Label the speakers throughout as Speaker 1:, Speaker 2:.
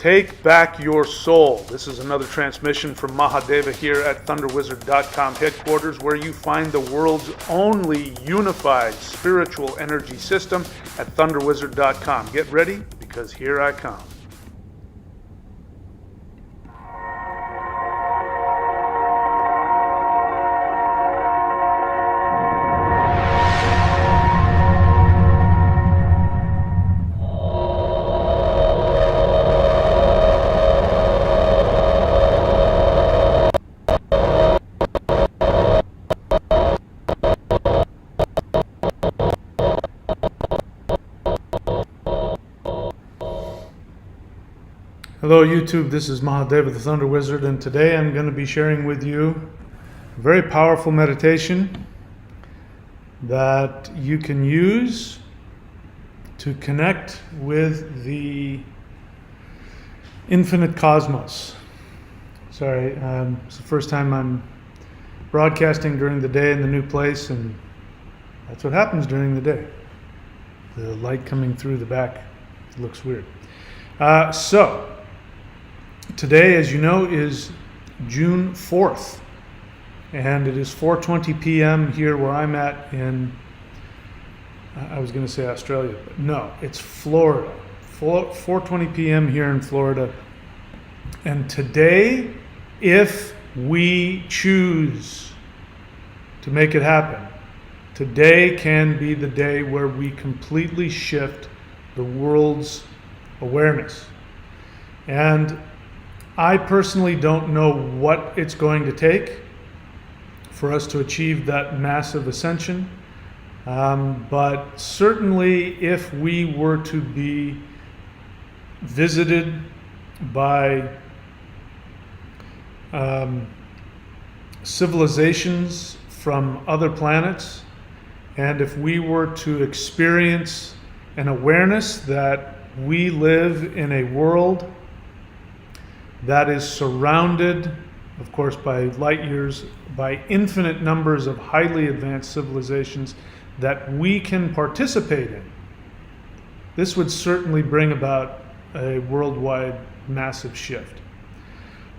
Speaker 1: Take back your soul. This is another transmission from Mahadeva here at ThunderWizard.com headquarters, where you find the world's only unified spiritual energy system at ThunderWizard.com. Get ready, because here I come. Hello YouTube, this is Mahadeva the Thunder Wizard, and today I'm going to be sharing with you a very powerful meditation that you can use to connect with the infinite cosmos. Sorry, it's the first time I'm broadcasting during the day in the new place, and that's what happens during the day. The light coming through the back looks weird. Today, as you know, is June 4th, and it is 4:20 p.m. here where I'm at in, I was going to say Australia, but no, it's Florida. 4:20 p.m. here in Florida. And today, if we choose to make it happen, today can be the day where we completely shift the world's awareness. And I personally don't know what it's going to take for us to achieve that massive ascension, but certainly if we were to be visited by civilizations from other planets, and if we were to experience an awareness that we live in a world that is surrounded, of course, by light years, by infinite numbers of highly advanced civilizations that we can participate in, this would certainly bring about a worldwide massive shift.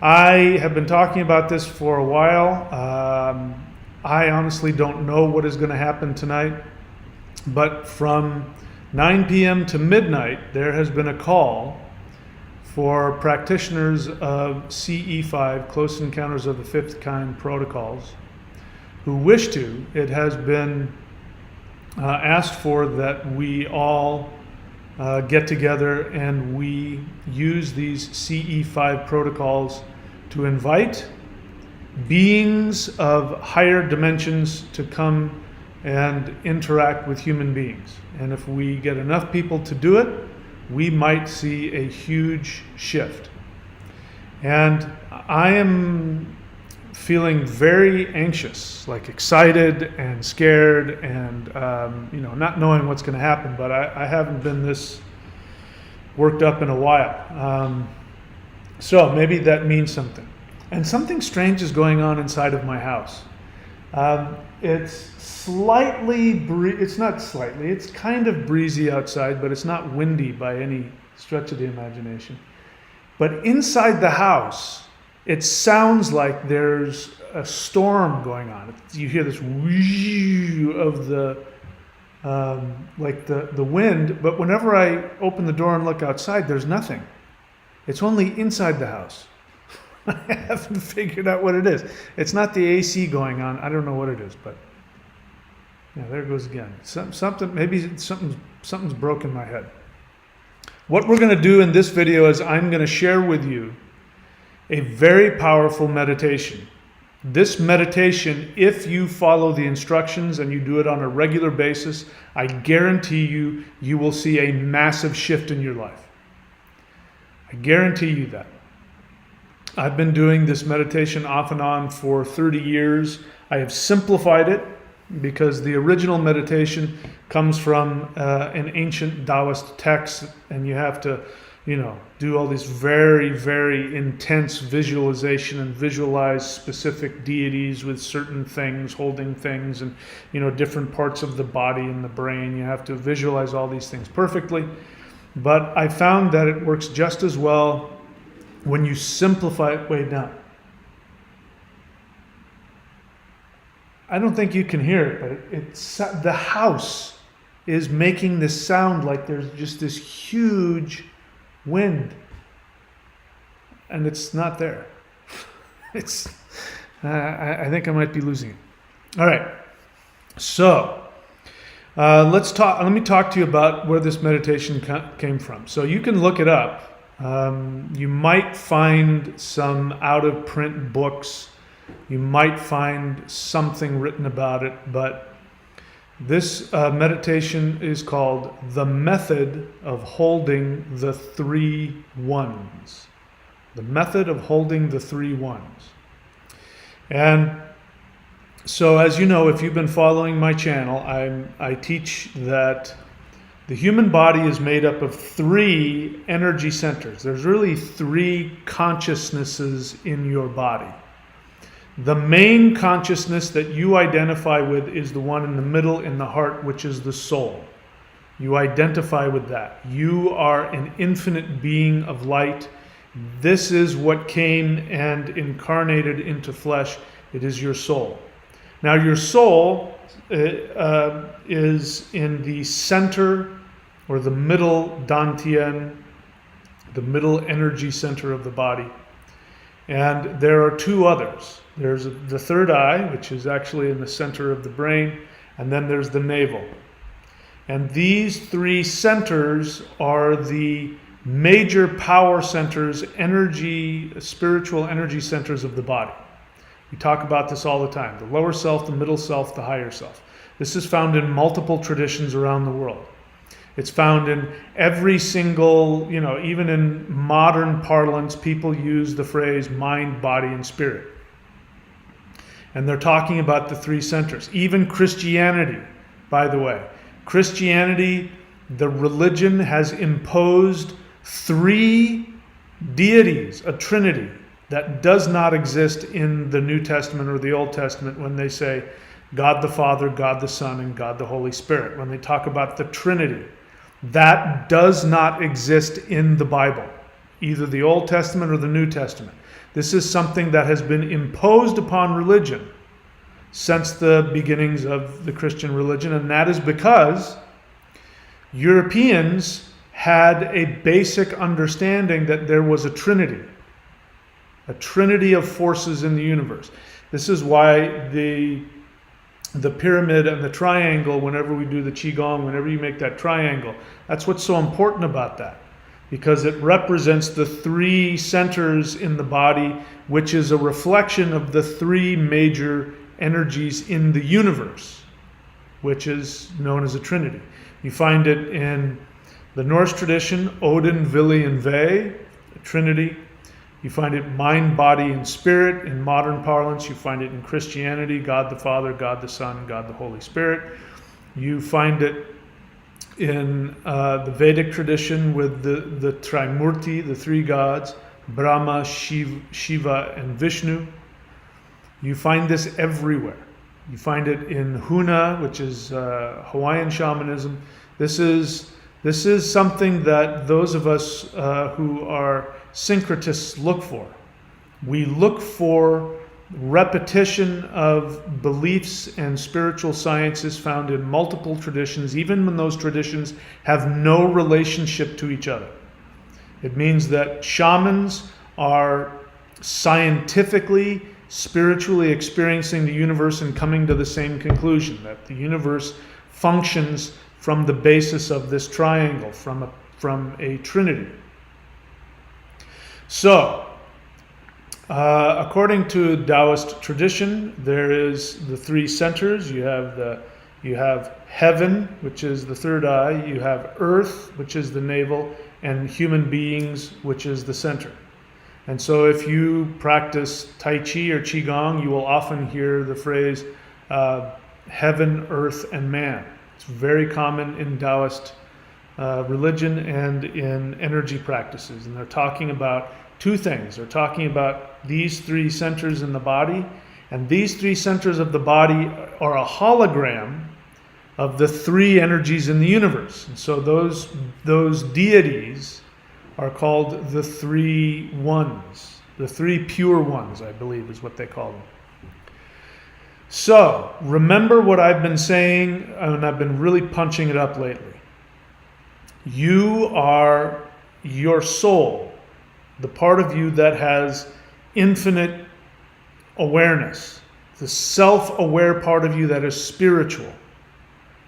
Speaker 1: I have been talking about this for a while. I honestly don't know what is going to happen tonight, but from 9 p.m. to midnight, there has been a call for practitioners of CE5, Close Encounters of the Fifth Kind protocols, who wish to. It has been asked for that we all get together and we use these CE5 protocols to invite beings of higher dimensions to come and interact with human beings. And if we get enough people to do it, we might see a huge shift. And I am feeling very anxious, like excited and scared and not knowing what's going to happen, but I haven't been this worked up in a while. So maybe that means something. And something strange is going on inside of my house. It's it's kind of breezy outside, but it's not windy by any stretch of the imagination. But inside the house, it sounds like there's a storm going on. You hear this whoosh of the wind, but whenever I open the door and look outside, there's nothing. It's only inside the house. I haven't figured out what it is. It's not the AC going on. I don't know what it is, but yeah, there it goes again. Something's broken my head. What we're going to do in this video is I'm going to share with you a very powerful meditation. This meditation, if you follow the instructions and you do it on a regular basis, I guarantee you will see a massive shift in your life. I guarantee you that. I've been doing this meditation off and on for 30 years. I have simplified it because the original meditation comes from an ancient Taoist text, and you have to, do all these very, very intense visualization and visualize specific deities with certain things, holding things, and, different parts of the body and the brain. You have to visualize all these things perfectly. But I found that it works just as well when you simplify it way down. I don't think you can hear it, but it's the house is making this sound like there's just this huge wind, and it's not there. It's I think I might be losing it. All right, so let me talk to you about where this meditation came from. So you can look it up. You might find some out-of-print books. You might find something written about it, but this meditation is called The Method of Holding the Three Ones. The Method of Holding the Three Ones. And so, as you know, if you've been following my channel, I teach that the human body is made up of three energy centers. There's really three consciousnesses in your body. The main consciousness that you identify with is the one in the middle in the heart, which is the soul. You identify with that. You are an infinite being of light. This is what came and incarnated into flesh. It is your soul. Now, your soul is in the center or the middle dantian, the middle energy center of the body. And there are two others. There's the third eye, which is actually in the center of the brain, and then there's the navel. And these three centers are the major power centers, spiritual energy centers of the body. We talk about this all the time. The lower self, the middle self, the higher self. This is found in multiple traditions around the world. It's found in every single, even in modern parlance, people use the phrase mind, body, and spirit. And they're talking about the three centers. Even Christianity, by the way. Christianity, the religion, has imposed three deities, a trinity, that does not exist in the New Testament or the Old Testament when they say God the Father, God the Son, and God the Holy Spirit. When they talk about the Trinity, that does not exist in the Bible, either the Old Testament or the New Testament. This is something that has been imposed upon religion since the beginnings of the Christian religion, and that is because Europeans had a basic understanding that there was a trinity of forces in the universe. This is why the pyramid and the triangle, whenever we do the Qigong, whenever you make that triangle, that's what's so important about that, because it represents the three centers in the body, which is a reflection of the three major energies in the universe, which is known as a trinity. You find it in the Norse tradition, Odin, Vili, and Ve, a trinity. You find it mind, body, and spirit in modern parlance. You find it in Christianity, God the Father, God the Son, God the Holy Spirit. You find it in the Vedic tradition with the Trimurti, the three gods, Brahma, Shiva, and Vishnu. You find this everywhere. You find it in Huna, which is Hawaiian shamanism. This is something that those of us who are syncretists look for. We look for repetition of beliefs and spiritual sciences found in multiple traditions, even when those traditions have no relationship to each other. It means that shamans are scientifically, spiritually experiencing the universe and coming to the same conclusion, that the universe functions from the basis of this triangle, from a trinity. So, according to Taoist tradition, there is the three centers. You have heaven, which is the third eye. You have earth, which is the navel, and human beings, which is the center. And so, if you practice Tai Chi or Qigong, you will often hear the phrase heaven, earth, and man. It's very common in Taoist religion and in energy practices. And they're talking about two things. They're talking about these three centers in the body, and these three centers of the body are a hologram of the three energies in the universe. And so those deities are called the three ones. The three pure ones, I believe, is what they call them. So, remember what I've been saying, and I've been really punching it up lately. You are your soul, the part of you that has infinite awareness, the self-aware part of you that is spiritual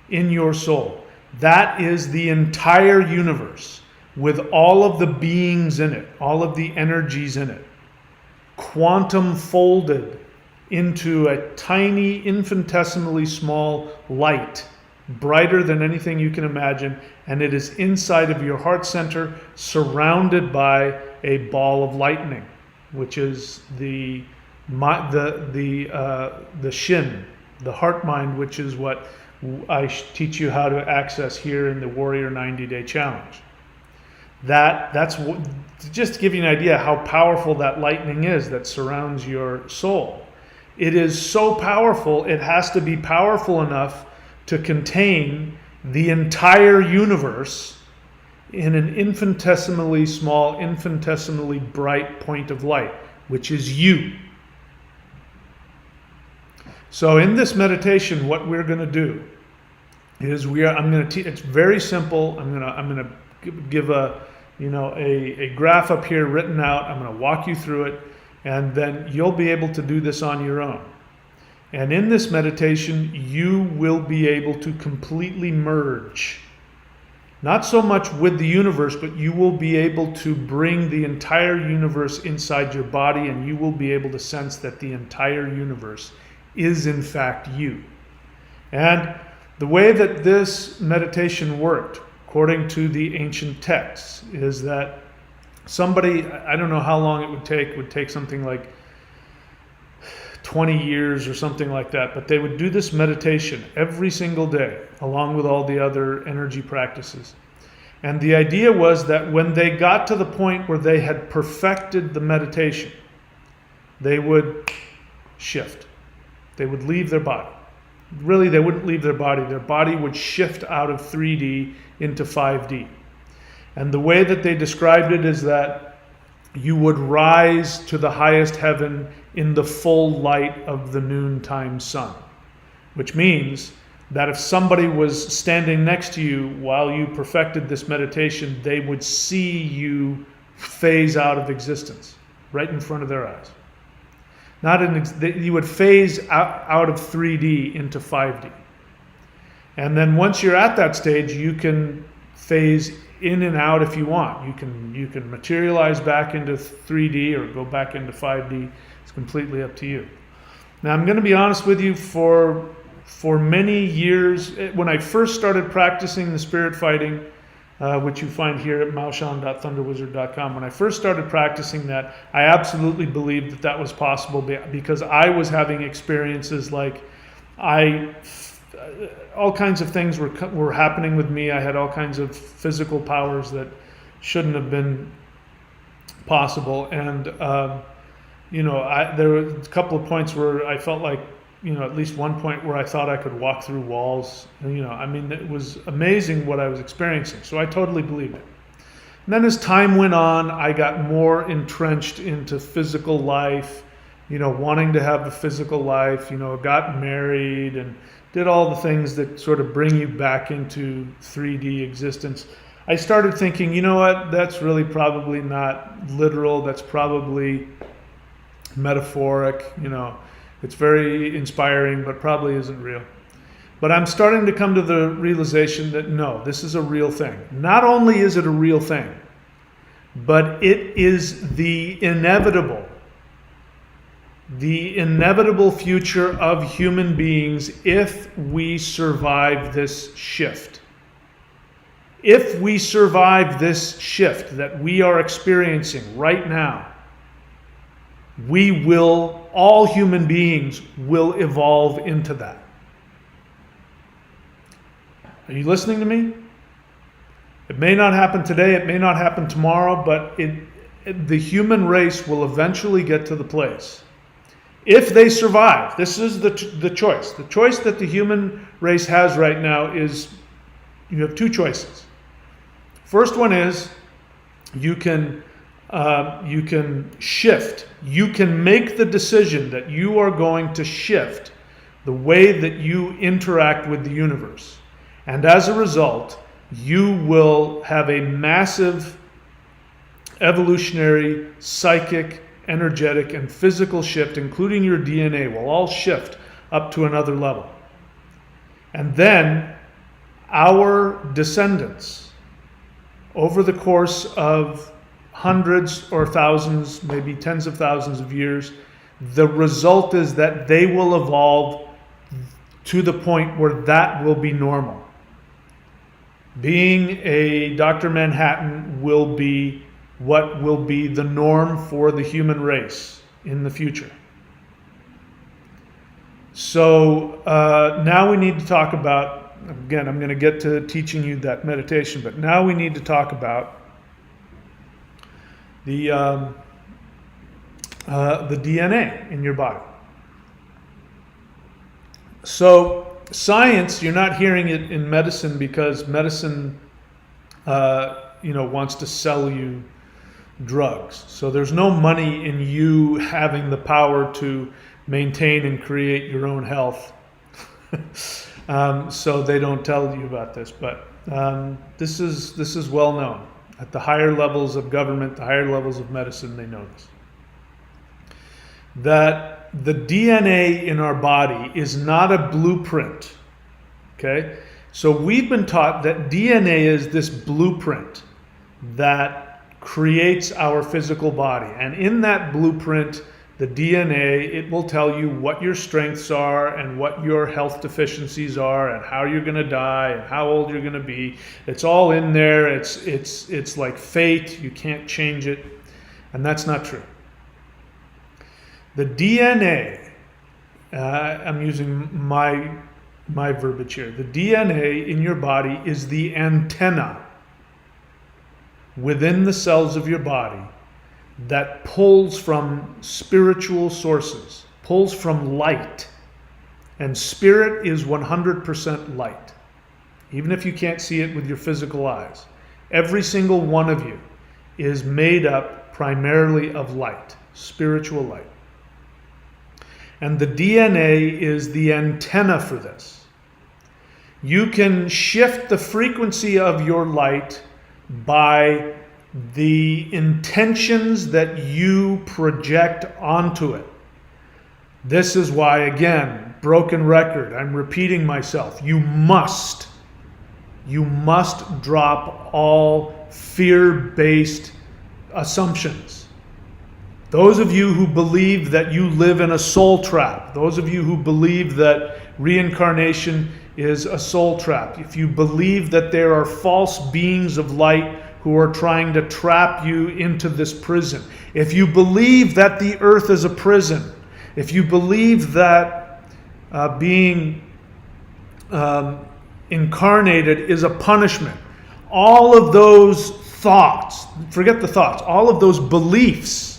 Speaker 1: in your soul. That is the entire universe with all of the beings in it, all of the energies in it, quantum folded into a tiny, infinitesimally small light, brighter than anything you can imagine, and it is inside of your heart center, surrounded by a ball of lightning, which is the shin, the heart mind, which is what I teach you how to access here in the Warrior 90-Day Challenge. That's just to give you an idea how powerful that lightning is that surrounds your soul. It is so powerful, it has to be powerful enough to contain the entire universe in an infinitesimally small, infinitesimally bright point of light, which is you. So in this meditation, what we're going to do is I'm going to teach. It's very simple. I'm going to give a graph up here written out. I'm going to walk you through it, and then you'll be able to do this on your own. And in this meditation, you will be able to completely merge, not so much with the universe, but you will be able to bring the entire universe inside your body, and you will be able to sense that the entire universe is in fact you. And the way that this meditation worked, according to the ancient texts, is that somebody, I don't know how long it would take something like 20 years or something like that, but they would do this meditation every single day, along with all the other energy practices. And the idea was that when they got to the point where they had perfected the meditation, they would shift. They would leave their body. Really, they wouldn't leave their body. Their body would shift out of 3D into 5D. And the way that they described it is that you would rise to the highest heaven in the full light of the noontime sun, which means that if somebody was standing next to you while you perfected this meditation, they would see you phase out of existence right in front of their eyes. You would phase out of 3D into 5D. And then once you're at that stage, you can phase in and out if you want. You can materialize back into 3D or go back into 5D. It's completely up to you. Now, I'm going to be honest with you, for many years, when I first started practicing the spirit fighting, which you find here at maoshan.thunderwizard.com. When I first started practicing that, I absolutely believed that was possible because I was having experiences like all kinds of things were happening with me. I had all kinds of physical powers that shouldn't have been possible. And, there were a couple of points where I felt like, at least one point where I thought I could walk through walls. It was amazing what I was experiencing. So I totally believed it. And then as time went on, I got more entrenched into physical life, wanting to have a physical life, got married and did all the things that sort of bring you back into 3D existence. I started thinking, you know what, that's really probably not literal. That's probably metaphoric, It's very inspiring, but probably isn't real. But I'm starting to come to the realization that no, this is a real thing. Not only is it a real thing, but it is the inevitable future of human beings if we survive this shift. If we survive this shift that we are experiencing right now, all human beings will evolve into that. Are you listening to me? It may not happen today, it may not happen tomorrow, but the human race will eventually get to the place. If they survive, this is the choice. The choice that the human race has right now is, you have two choices. First one is, You can shift. You can make the decision that you are going to shift the way that you interact with the universe. And as a result, you will have a massive evolutionary, psychic, energetic, and physical shift, including your DNA, will all shift up to another level. And then our descendants, over the course of hundreds or thousands, maybe tens of thousands of years, the result is that they will evolve to the point where that will be normal. Being a Dr. Manhattan will be what will be the norm for the human race in the future. So now we need to talk about, again, I'm going to get to teaching you that meditation, but now we need to talk about the DNA in your body. So science, you're not hearing it in medicine because medicine, wants to sell you drugs. So there's no money in you having the power to maintain and create your own health. So they don't tell you about this, but this is well known. At the higher levels of government, the higher levels of medicine, they know this. That the DNA in our body is not a blueprint. Okay? So we've been taught that DNA is this blueprint that creates our physical body. And in that blueprint, the DNA, it will tell you what your strengths are and what your health deficiencies are and how you're going to die and how old you're going to be. It's all in there. It's like fate. You can't change it. And that's not true. The DNA, I'm using my verbiage here. The DNA in your body is the antenna within the cells of your body that pulls from spiritual sources, pulls from light. And spirit is 100% light, even if you can't see it with your physical eyes. Every single one of you is made up primarily of light, spiritual light. And the DNA is the antenna for this. You can shift the frequency of your light by the intentions that you project onto it. This is why, again, broken record, I'm repeating myself. You must drop all fear-based assumptions. Those of you who believe that you live in a soul trap, those of you who believe that reincarnation is a soul trap, if you believe that there are false beings of light who are trying to trap you into this prison, if you believe that the earth is a prison, if you believe that being incarnated is a punishment, all of those thoughts, forget the thoughts, all of those beliefs,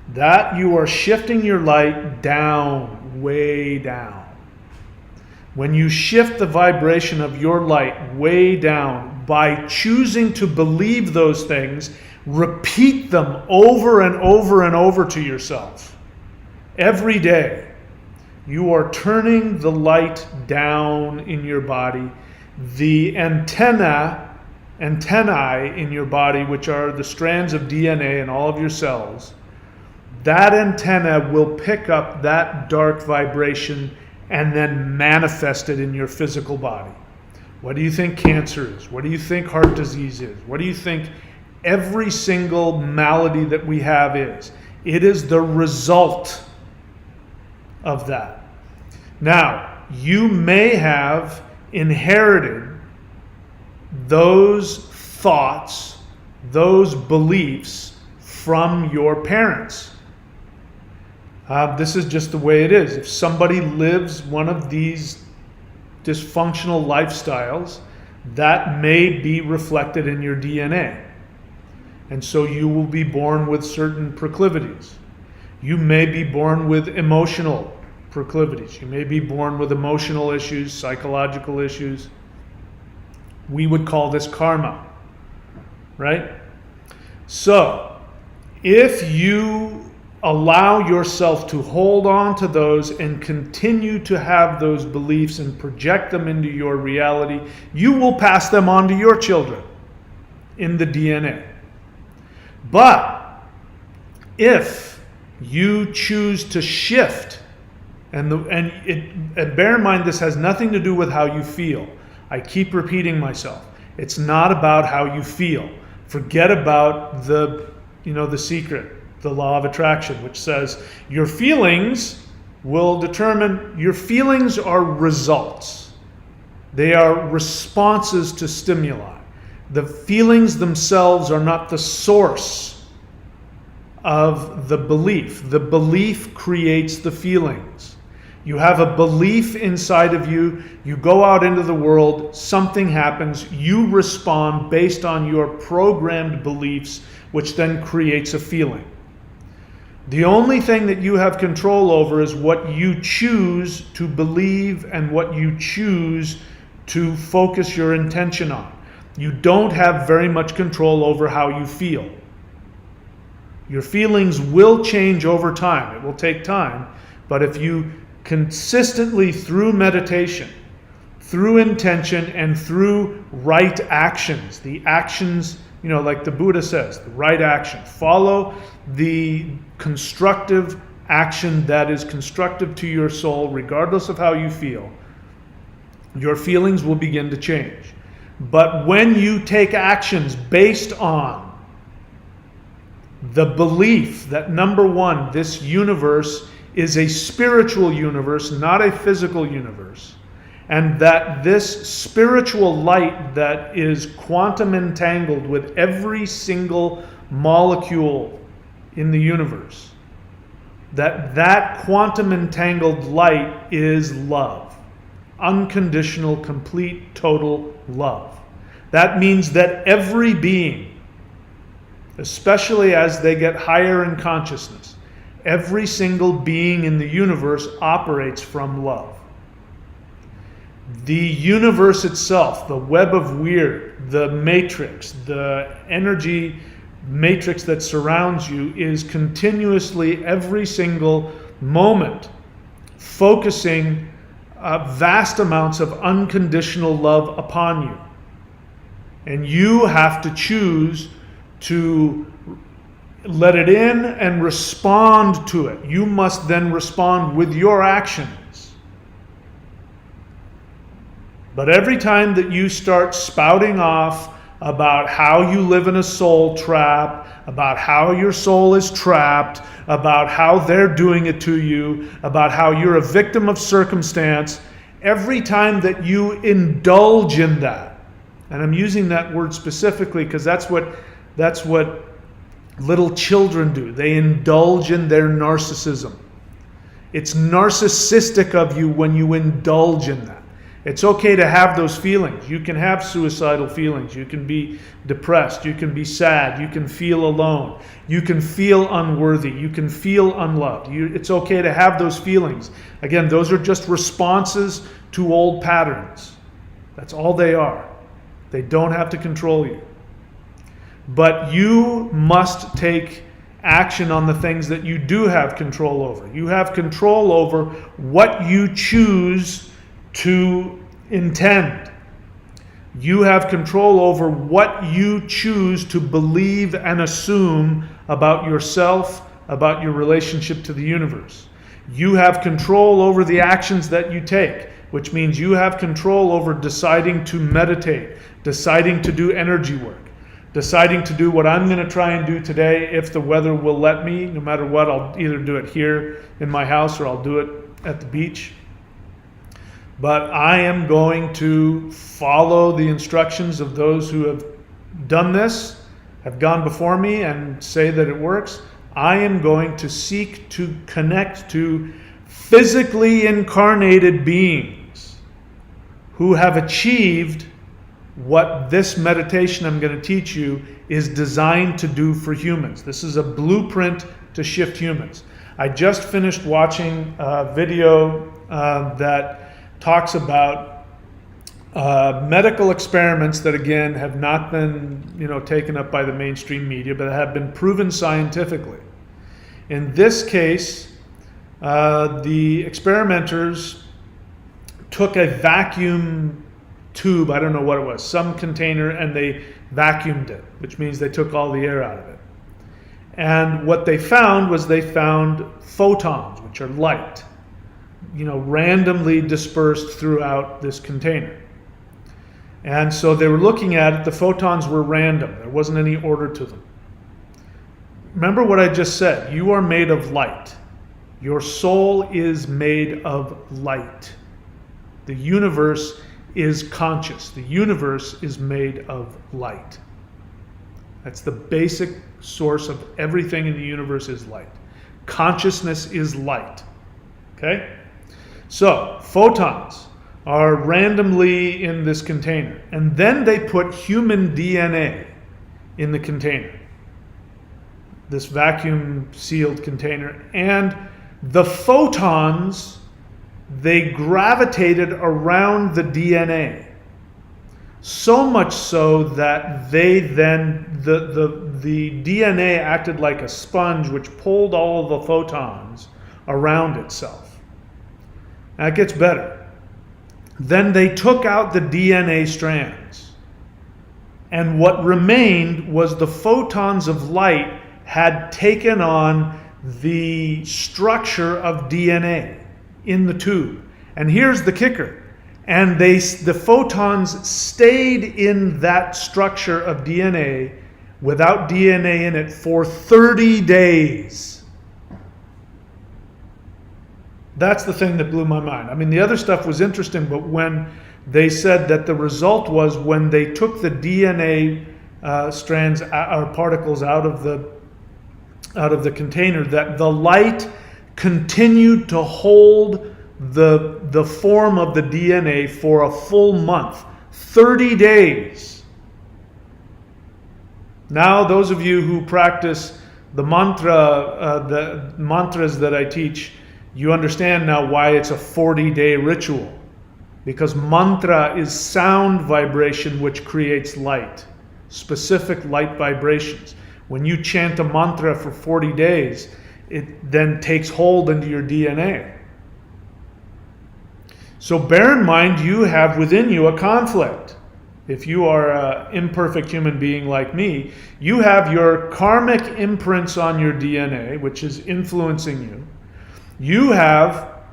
Speaker 1: that you are shifting your light down, way down. When you shift the vibration of your light way down by choosing to believe those things, repeat them over and over and over to yourself every day, you are turning the light down in your body. The antennae in your body, which are the strands of DNA in all of your cells, that antenna will pick up that dark vibration and then manifest it in your physical body. What do you think cancer is? What do you think heart disease is? What do you think every single malady that we have is? It is the result of that. Now, you may have inherited those thoughts, those beliefs from your parents. This is just the way it is. If somebody lives one of these dysfunctional lifestyles, that may be reflected in your DNA. And so you will be born with certain proclivities. You may be born with emotional proclivities. You may be born with emotional issues, psychological issues. We would call this karma. right? So, if you allow yourself to hold on to those and continue to have those beliefs and project them into your reality, you will pass them on to your children in the DNA. But if you choose to shift, and bear in mind, this has nothing to do with how you feel. I keep repeating myself. It's not about how you feel. Forget about the secret, the law of attraction, which says your feelings will determine. Your feelings are results. They are responses to stimuli. The feelings themselves are not the source of the belief. The belief creates the feelings. You have a belief inside of you. You go out into the world, something happens, you respond based on your programmed beliefs, which then creates a feeling. The only thing that you have control over is what you choose to believe and what you choose to focus your intention on. You don't have very much control over how you feel. Your feelings will change over time. It will take time, but if you consistently, through meditation, through intention, and through right actions, the actions, like the Buddha says, the right action, follow the constructive action that is constructive to your soul, regardless of how you feel, your feelings will begin to change. But when you take actions based on the belief that, number one, this universe is a spiritual universe, not a physical universe, and that this spiritual light that is quantum entangled with every single molecule in the universe, that quantum entangled light is love. Unconditional, complete, total love. That means that every being, especially as they get higher in consciousness, every single being in the universe operates from love. The universe itself, the web of weird, the matrix, the energy matrix that surrounds you is continuously, every single moment, focusing vast amounts of unconditional love upon you. And you have to choose to let it in and respond to it. You must then respond with your actions. But every time that you start spouting off about how you live in a soul trap, about how your soul is trapped, about how they're doing it to you, about how you're a victim of circumstance, every time that you indulge in that, and I'm using that word specifically because that's what little children do. They indulge in their narcissism. It's narcissistic of you when you indulge in that. It's okay to have those feelings. You can have suicidal feelings. You can be depressed. You can be sad. You can feel alone. You can feel unworthy. You can feel unloved. It's okay to have those feelings. Again, those are just responses to old patterns. That's all they are. They don't have to control you. But you must take action on the things that you do have control over. You have control over what you choose to intend. You have control over what you choose to believe and assume about yourself, about your relationship to the universe. You have control over the actions that you take, which means you have control over deciding to meditate, deciding to do energy work, deciding to do what I'm going to try and do today if the weather will let me. No matter what, I'll either do it here in my house or I'll do it at the beach. But I am going to follow the instructions of those who have done this, have gone before me and say that it works. I am going to seek to connect to physically incarnated beings who have achieved what this meditation I'm going to teach you is designed to do for humans. This is a blueprint to shift humans. I just finished watching a video that talks about medical experiments that, again, have not been, taken up by the mainstream media, but have been proven scientifically. In this case, the experimenters took a vacuum tube, I don't know what it was, some container, and they vacuumed it, which means they took all the air out of it. And what they found was they found photons, which are light, randomly dispersed throughout this container. And so they were looking at it, the photons were random. There wasn't any order to them. Remember what I just said, you are made of light. Your soul is made of light. The universe is conscious. The universe is made of light. That's the basic source of everything in the universe is light. Consciousness is light. Okay? So, photons are randomly in this container. And then they put human DNA in the container. This vacuum sealed container. And the photons, they gravitated around the DNA. So much so that they then, the DNA acted like a sponge which pulled all of the photons around itself. Now it gets better. Then they took out the DNA strands. And what remained was the photons of light had taken on the structure of DNA in the tube. And here's the kicker. And the photons stayed in that structure of DNA without DNA in it for 30 days. That's the thing that blew my mind. I mean, the other stuff was interesting, but when they said that the result was when they took the DNA strands or particles out of the container, that the light continued to hold the form of the DNA for a full month, 30 days. Now, those of you who practice the mantras that I teach, you understand now why it's a 40-day ritual. Because mantra is sound vibration which creates light, specific light vibrations. When you chant a mantra for 40 days, it then takes hold into your DNA. So bear in mind, you have within you a conflict. If you are an imperfect human being like me, you have your karmic imprints on your DNA, which is influencing you. You have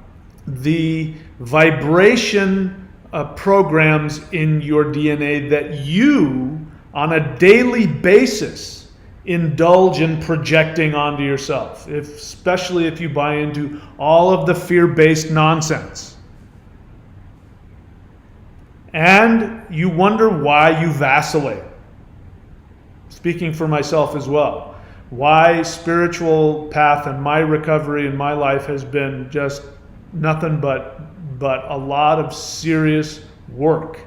Speaker 1: the vibration programs in your DNA that you, on a daily basis, indulge in projecting onto yourself, especially if you buy into all of the fear-based nonsense. And you wonder why you vacillate. Speaking for myself as well. Why spiritual path and my recovery in my life has been just nothing but a lot of serious work.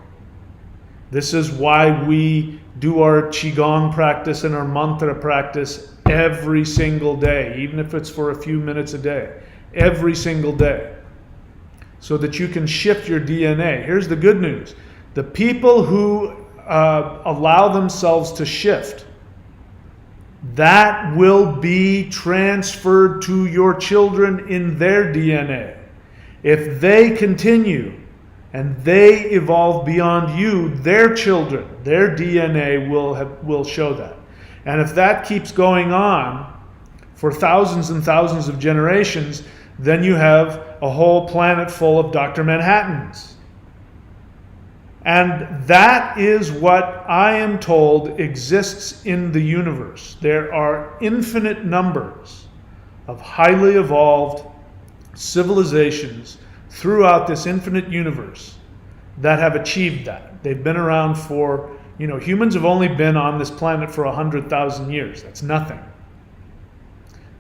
Speaker 1: This is why we do our Qigong practice and our mantra practice every single day, even if it's for a few minutes a day, every single day, so that you can shift your DNA. Here's the good news. The people who allow themselves to shift, that will be transferred to your children in their DNA. If they continue and they evolve beyond you, their children, their DNA will show that. And if that keeps going on for thousands and thousands of generations, then you have a whole planet full of Dr. Manhattans. And that is what I am told exists in the universe. There are infinite numbers of highly evolved civilizations throughout this infinite universe that have achieved that. They've been around for, humans have only been on this planet for 100,000 years. That's nothing.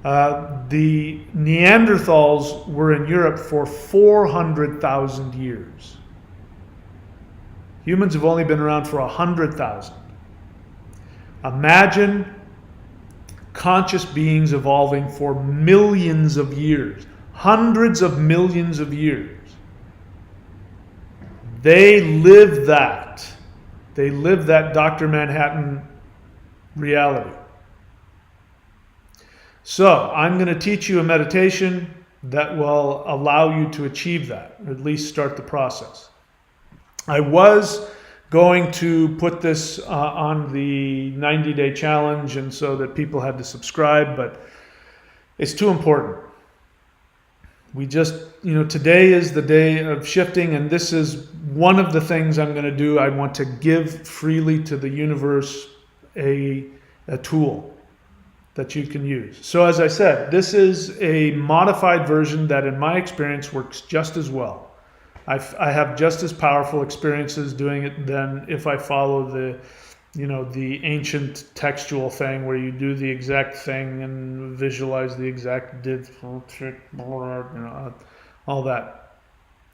Speaker 1: The Neanderthals were in Europe for 400,000 years. Humans have only been around for 100,000. Imagine conscious beings evolving for millions of years, hundreds of millions of years. They live that. They live that Dr. Manhattan reality. So I'm going to teach you a meditation that will allow you to achieve that, or at least start the process. I was going to put this on the 90-day challenge, and so that people had to subscribe, but it's too important. We just, today is the day of shifting, and this is one of the things I'm going to do. I want to give freely to the universe a tool that you can use. So as I said, this is a modified version that in my experience works just as well. I have just as powerful experiences doing it than if I follow the ancient textual thing where you do the exact thing and visualize the exact all that.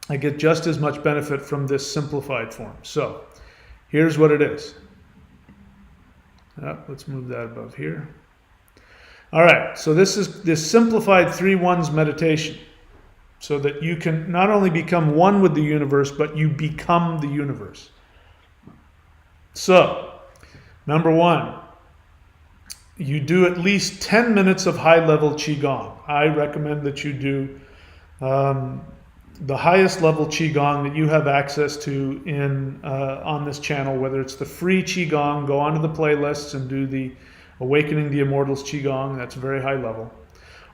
Speaker 1: I get just as much benefit from this simplified form. So here's what it is. Let's move that above here. All right, so this is this simplified 3-1s meditation, so that you can not only become one with the universe, but you become the universe. So, number 1, you do at least 10 minutes of high-level Qigong. I recommend that you do the highest level Qigong that you have access to on this channel, whether it's the free Qigong, go onto the playlists and do the Awakening the Immortals Qigong, that's very high level.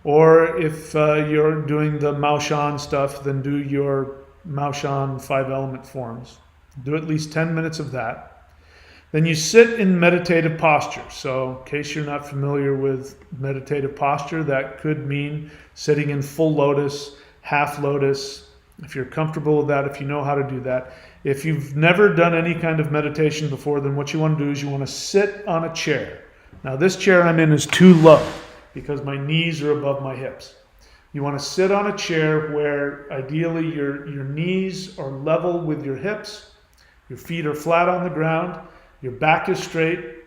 Speaker 1: Or if you're doing the Mao Shan stuff, then do your Mao Shan 5-element forms. Do at least 10 minutes of that. Then you sit in meditative posture. So in case you're not familiar with meditative posture, that could mean sitting in full lotus, half lotus. If you're comfortable with that, if you know how to do that. If you've never done any kind of meditation before, then what you want to do is you want to sit on a chair. Now this chair I'm in is too low because my knees are above my hips. You want to sit on a chair where ideally your knees are level with your hips, your feet are flat on the ground, your back is straight,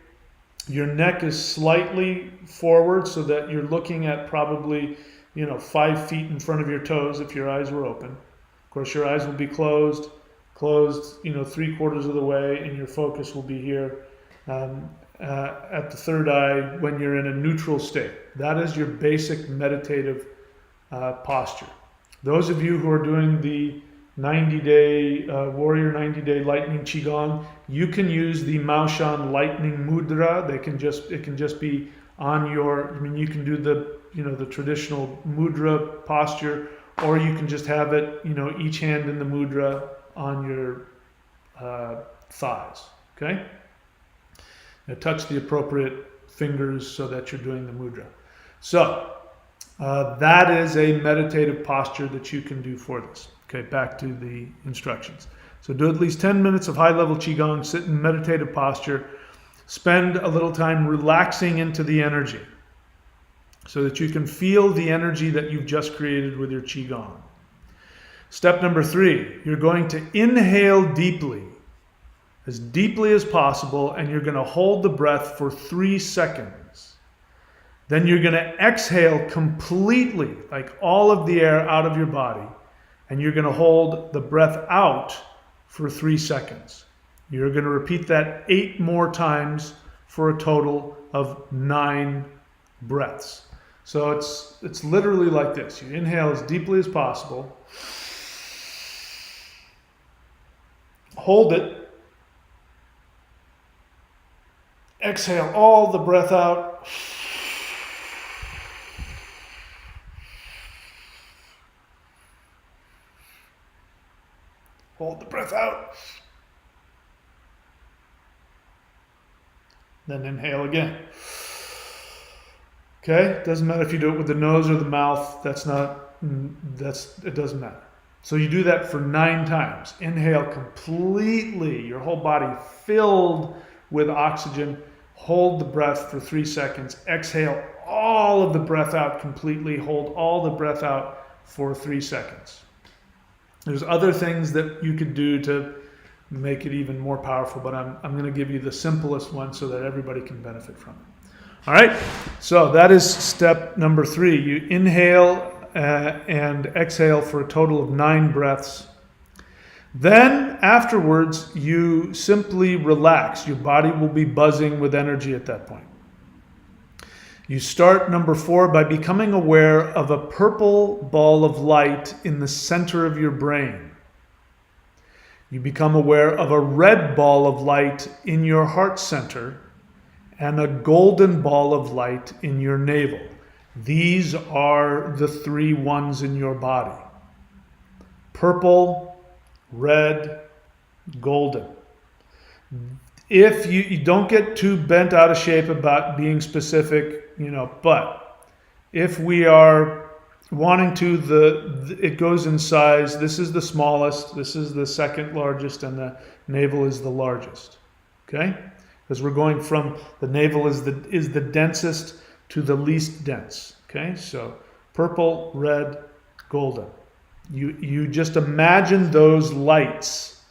Speaker 1: your neck is slightly forward so that you're looking at probably 5 feet in front of your toes if your eyes were open. Of course, your eyes will be closed 3/4 of the way, and your focus will be here at the third eye when you're in a neutral state. That is your basic meditative posture. Those of you who are doing the 90-day Warrior 90-day Lightning Qigong, you can use the Mao Shan Lightning Mudra. It can just be on you can do the traditional mudra posture, or you can just have it, each hand in the mudra on your thighs. Okay? Now touch the appropriate fingers so that you're doing the mudra. So that is a meditative posture that you can do for this. Okay, back to the instructions. So do at least 10 minutes of high-level Qigong, sit in meditative posture, spend a little time relaxing into the energy so that you can feel the energy that you've just created with your Qigong. Step number 3, you're going to inhale deeply, as deeply as possible, and you're going to hold the breath for 3 seconds. Then you're going to exhale completely, like all of the air out of your body, and you're going to hold the breath out for 3 seconds. You're going to repeat that 8 more times for a total of 9 breaths. So it's literally like this. You inhale as deeply as possible, hold it, exhale all the breath out. Hold the breath out. Then inhale again. Okay? Doesn't matter if you do it with the nose or the mouth. It doesn't matter. So you do that for 9 times. Inhale completely, your whole body filled with oxygen. Hold the breath for 3 seconds. Exhale all of the breath out completely. Hold all the breath out for 3 seconds. There's other things that you could do to make it even more powerful, but I'm going to give you the simplest one so that everybody can benefit from it. All right, so that is step number 3. You inhale and exhale for a total of 9 breaths. Then afterwards, you simply relax. Your body will be buzzing with energy at that point. You start, number 4, by becoming aware of a purple ball of light in the center of your brain. You become aware of a red ball of light in your heart center and a golden ball of light in your navel. These are the 3 ones in your body. Purple, red, golden. If you don't get too bent out of shape about being specific, but if we are wanting to, it goes in size. This is the smallest, this is the second largest, and the navel is the largest. Okay? Because we're going from the navel is the densest to the least dense. Okay? So purple, red, golden. You just imagine those lights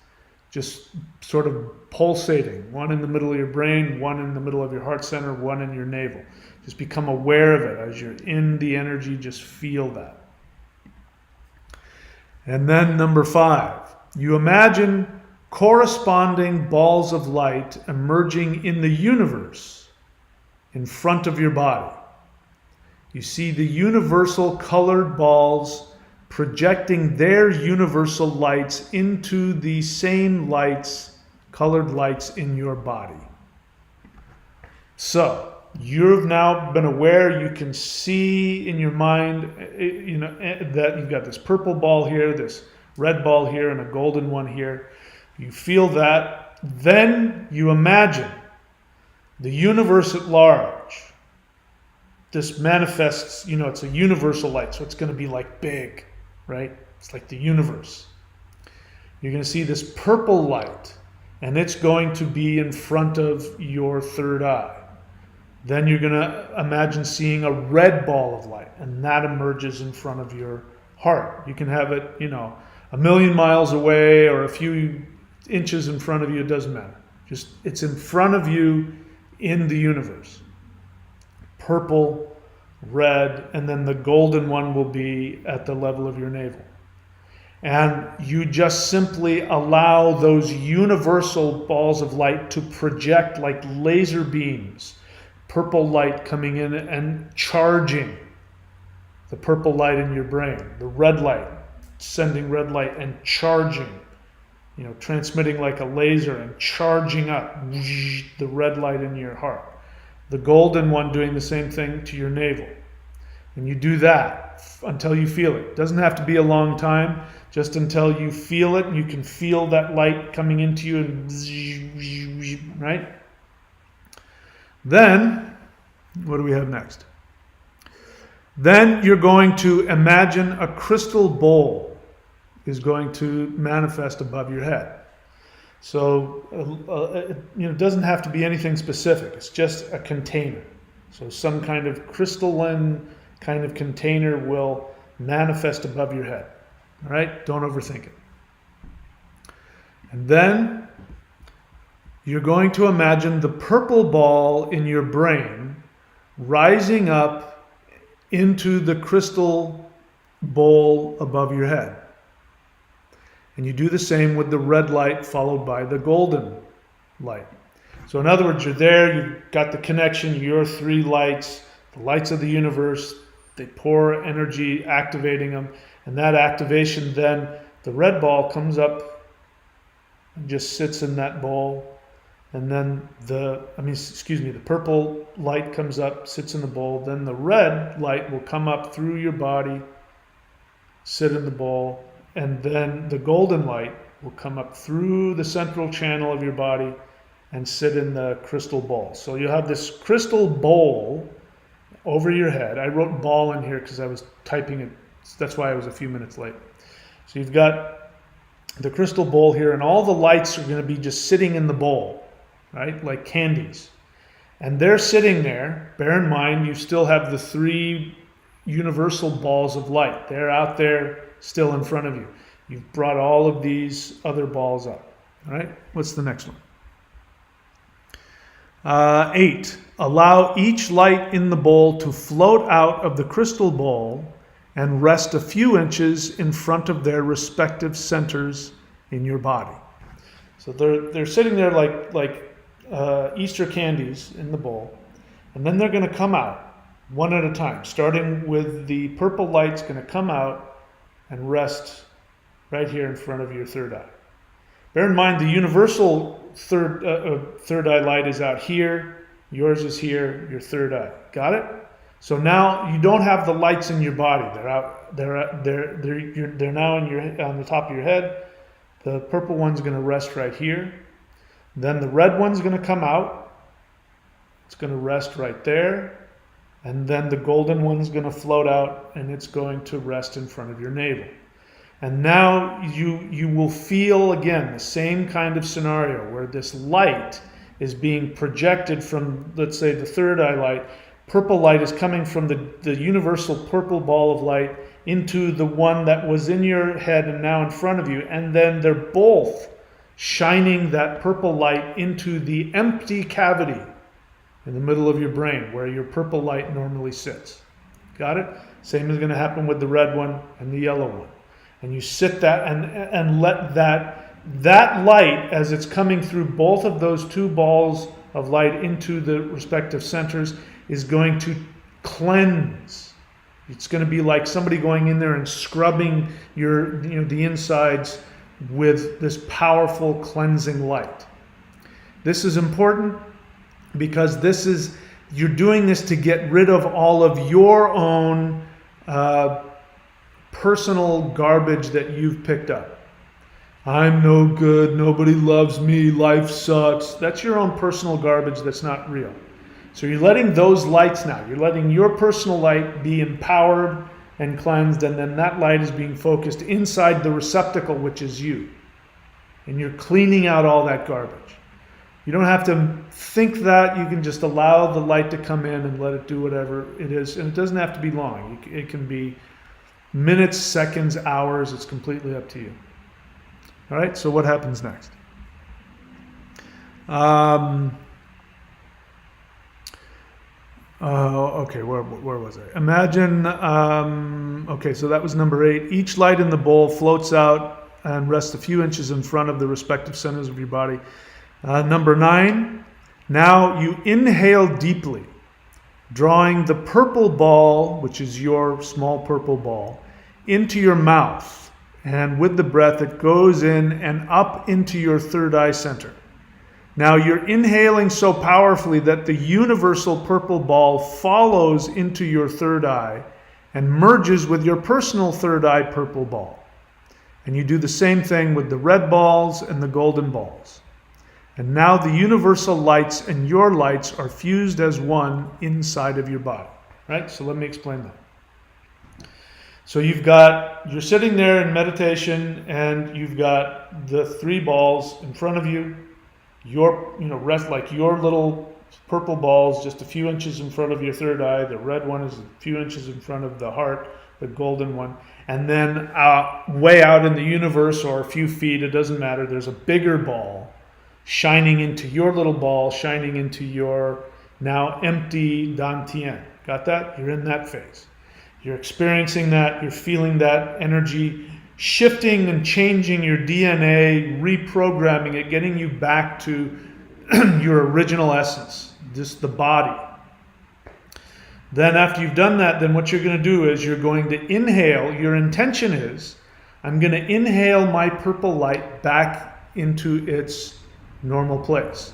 Speaker 1: just sort of pulsating, one in the middle of your brain, one in the middle of your heart center, one in your navel. Just become aware of it as you're in the energy, just feel that. And then number 5, you imagine corresponding balls of light emerging in the universe in front of your body. You see the universal colored balls projecting their universal lights into the same lights, colored lights in your body. So, you've now been aware, you can see in your mind, that you've got this purple ball here, this red ball here, and a golden one here. You feel that. Then you imagine the universe at large. This manifests, it's a universal light, so it's going to be like big, right? It's like the universe. You're going to see this purple light, and it's going to be in front of your third eye. Then you're going to imagine seeing a red ball of light, and that emerges in front of your heart. You can have it, 1,000,000 miles away or a few inches in front of you, it doesn't matter. Just, it's in front of you in the universe. Purple, red, and then the golden one will be at the level of your navel. And you just simply allow those universal balls of light to project like laser beams. Purple light coming in and charging the purple light in your brain. The red light, sending red light and charging, transmitting like a laser and charging up the red light in your heart. The golden one doing the same thing to your navel. And you do that until you feel it. It doesn't have to be a long time, just until you feel it and you can feel that light coming into you and right? Then, what do we have next? Then you're going to imagine a crystal bowl is going to manifest above your head. So, it doesn't have to be anything specific. It's just a container. So some kind of crystalline kind of container will manifest above your head. All right? Don't overthink it. And then you're going to imagine the purple ball in your brain rising up into the crystal bowl above your head. And you do the same with the red light followed by the golden light. So in other words, you're there, you've got the connection, your 3 lights, the lights of the universe, they pour energy, activating them. And that activation, then the red ball comes up and just sits in that bowl. And then the purple light comes up, sits in the bowl. Then the red light will come up through your body, sit in the bowl. And then the golden light will come up through the central channel of your body and sit in the crystal bowl. So you'll have this crystal bowl over your head. I wrote ball in here because I was typing it. That's why I was a few minutes late. So you've got the crystal bowl here, and all the lights are going to be just sitting in the bowl, right? Like candies. And they're sitting there. Bear in mind, you still have the 3 universal balls of light. They're out there still in front of you. You've brought all of these other balls up. All right? What's the next one? 8. Allow each light in the bowl to float out of the crystal bowl and rest a few inches in front of their respective centers in your body. So they're sitting there like Easter candies in the bowl, and then they're going to come out one at a time, starting with the purple light's going to come out and rest right here in front of your third eye. Bear in mind, the universal third eye light is out here. Yours is here, your third eye. Got it? So now you don't have the lights in your body. They're out. They're now on the top of your head. The purple one's going to rest right here. Then the red one's going to come out. It's going to rest right there. And then the golden one's going to float out, and it's going to rest in front of your navel. And now you will feel, again, the same kind of scenario where this light is being projected from, let's say, the third eye light. Purple light is coming from the universal purple ball of light into the one that was in your head and now in front of you. And then they're both shining that purple light into the empty cavity in the middle of your brain where your purple light normally sits. Got it? Same is going to happen with the red one and the yellow one. And you sit that and let that light, as it's coming through both of those two balls of light into the respective centers, is going to cleanse. It's going to be like somebody going in there and scrubbing the insides with this powerful cleansing light. This is important because you're doing this to get rid of all of your own personal garbage that you've picked up. I'm no good, nobody loves me, life sucks. That's your own personal garbage that's not real. So you're letting those lights now, you're letting your personal light be empowered and cleansed, and then that light is being focused inside the receptacle, which is you. And you're cleaning out all that garbage. You don't have to think that. You can just allow the light to come in and let it do whatever it is. And it doesn't have to be long. It can be minutes, seconds, hours. It's completely up to you. All right, so what happens next? Okay, where was I? Imagine, okay, so that was number 8. Each light in the bowl floats out and rests a few inches in front of the respective centers of your body. Number 9, now you inhale deeply, drawing the purple ball, which is your small purple ball, into your mouth. And with the breath, it goes in and up into your third eye center. Now you're inhaling so powerfully that the universal purple ball follows into your third eye and merges with your personal third eye purple ball. And you do the same thing with the red balls and the golden balls. And now the universal lights and your lights are fused as one inside of your body. Right? So let me explain that. So you're sitting there in meditation and you've got the 3 balls in front of you. Rest like your little purple balls just a few inches in front of your third eye. The red one is a few inches in front of the heart, the golden one. And then way out in the universe or a few feet, it doesn't matter, there's a bigger ball shining into your little ball, shining into your now empty Dantian. Got that? You're in that phase. You're experiencing that. You're feeling that energy shifting and changing your DNA, reprogramming it, getting you back to your original essence, just the body. Then after you've done that, then what you're going to do is you're going to inhale. Your intention is, I'm going to inhale my purple light back into its normal place.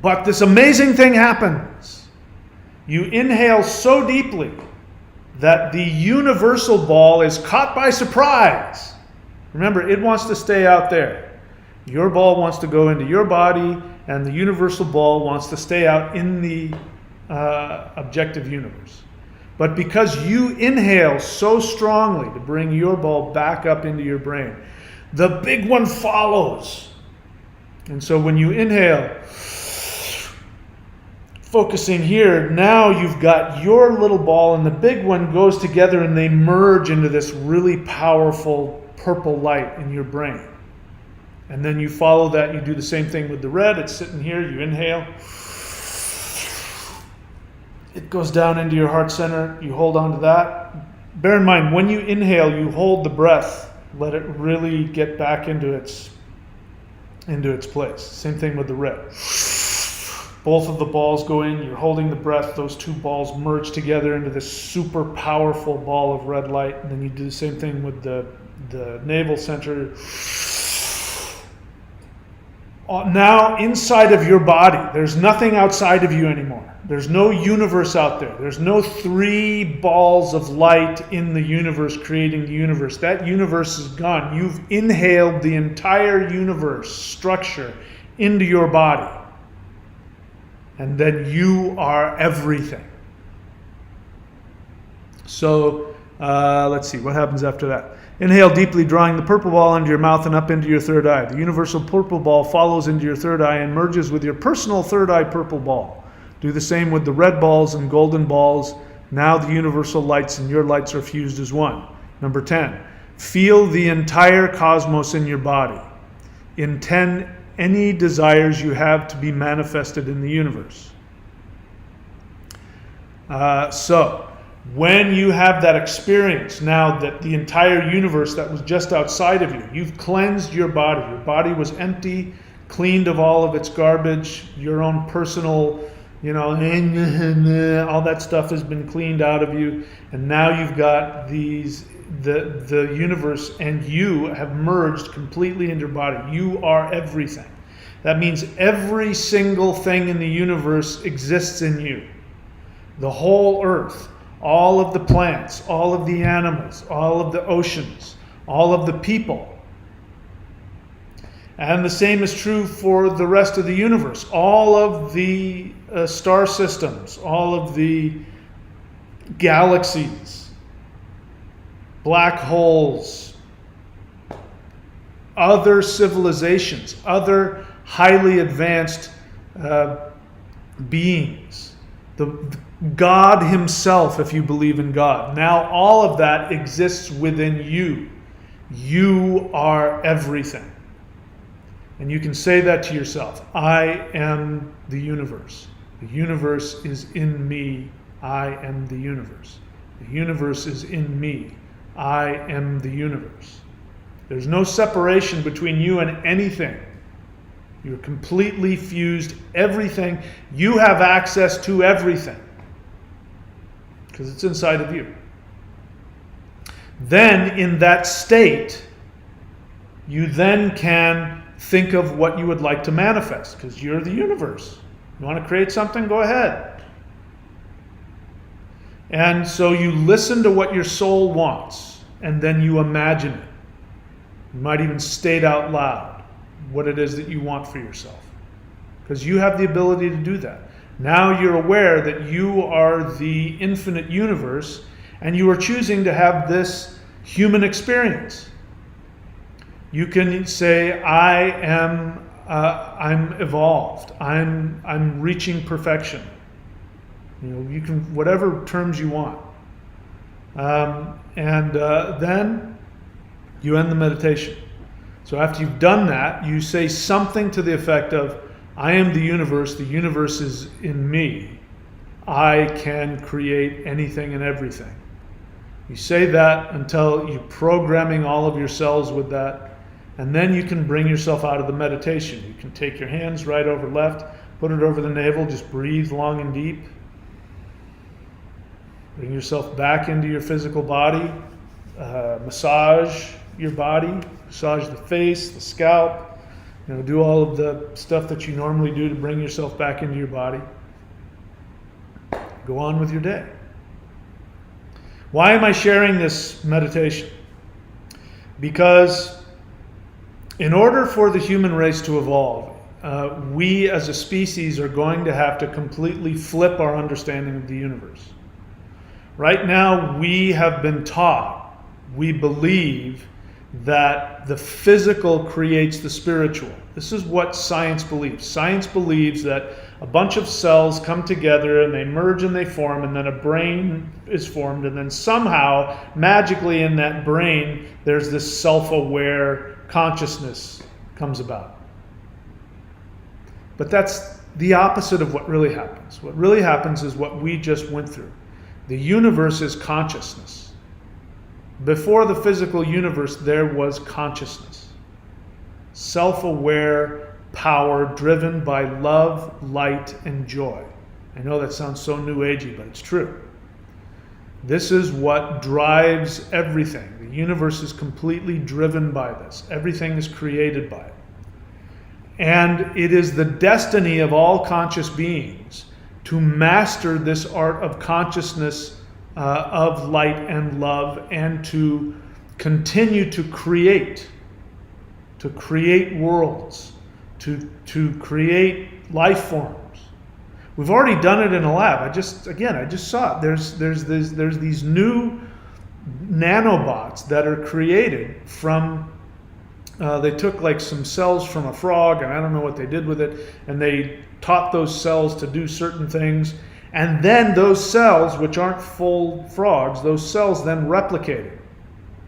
Speaker 1: But this amazing thing happens. You inhale so deeply that the universal ball is caught by surprise. Remember, it wants to stay out there. Your ball wants to go into your body, and the universal ball wants to stay out in the objective universe. But because you inhale so strongly to bring your ball back up into your brain, the big one follows. And so when you inhale, focusing here, now you've got your little ball and the big one goes together and they merge into this really powerful purple light in your brain. And then you follow that, you do the same thing with the red. It's sitting here, you inhale. It goes down into your heart center, you hold on to that. Bear in mind, when you inhale, you hold the breath. Let it really get back into its into its place. Same thing with the red. Both of the balls go in, you're holding the breath, those two balls merge together into this super powerful ball of red light, and then you do the same thing with the navel center. Now inside of your body, there's nothing outside of you anymore. There's no universe out there. There's no three balls of light in the universe creating the universe. That universe is gone. You've inhaled the entire universe structure into your body. And then you are everything. So let's see, what happens after that? Inhale deeply, drawing the purple ball into your mouth and up into your third eye. The universal purple ball follows into your third eye and merges with your personal third eye purple ball. Do the same with the red balls and golden balls. Now the universal lights and your lights are fused as one. Number 10, feel the entire cosmos in your body. Intend any desires you have to be manifested in the universe. So, when you have that experience, now that the entire universe that was just outside of you, you've cleansed your body. Your body was empty, cleaned of all of its garbage, your own personal, all that stuff has been cleaned out of you. And now you've got the universe and you have merged completely into your body. You are everything. That means every single thing in the universe exists in you. The whole earth. All of the plants, all of the animals, all of the oceans, all of the people. And the same is true for the rest of the universe. All of the star systems, all of the galaxies, black holes, other civilizations, other highly advanced beings. The God himself, if you believe in God. Now all of that exists within you. You are everything. And you can say that to yourself. I am the universe. The universe is in me. I am the universe. The universe is in me. I am the universe. There's no separation between you and anything. You're completely fused. Everything. You have access to everything. Because it's inside of you. Then in that state, you then can think of what you would like to manifest, because you're the universe. You want to create something? Go ahead. And so you listen to what your soul wants, and then you imagine it. You might even state out loud what it is that you want for yourself, because you have the ability to do that. Now you're aware that you are the infinite universe and you are choosing to have this human experience. You can say, I'm evolved. I'm reaching perfection. You can, whatever terms you want. Then you end the meditation. So after you've done that, you say something to the effect of, I am the universe is in me. I can create anything and everything. You say that until you're programming all of your cells with that, and then you can bring yourself out of the meditation. You can take your hands right over left, put it over the navel, just breathe long and deep. Bring yourself back into your physical body, massage your body, massage the face, the scalp. Do all of the stuff that you normally do to bring yourself back into your body. Go on with your day. Why am I sharing this meditation? Because in order for the human race to evolve, we as a species are going to have to completely flip our understanding of the universe. Right now, we have been taught, we believe that the physical creates the spiritual. This is what science believes. Science believes that a bunch of cells come together and they merge and they form, and then a brain is formed, and then somehow, magically in that brain, there's this self-aware consciousness comes about. But that's the opposite of what really happens. What really happens is what we just went through. The universe is consciousness. Before the physical universe, there was consciousness. self-aware power driven by love, light, and joy. I know that sounds so new agey, but it's true. This is what drives everything. The universe is completely driven by this. Everything is created by it. And it is the destiny of all conscious beings to master this art of consciousness, of light and love, and to continue to create worlds, to create life forms. We've already done it in a lab. I just saw it. There's these new nanobots that are created from. They took like some cells from a frog, and I don't know what they did with it, and they taught those cells to do certain things, and then those cells, which aren't full frogs, those cells then replicated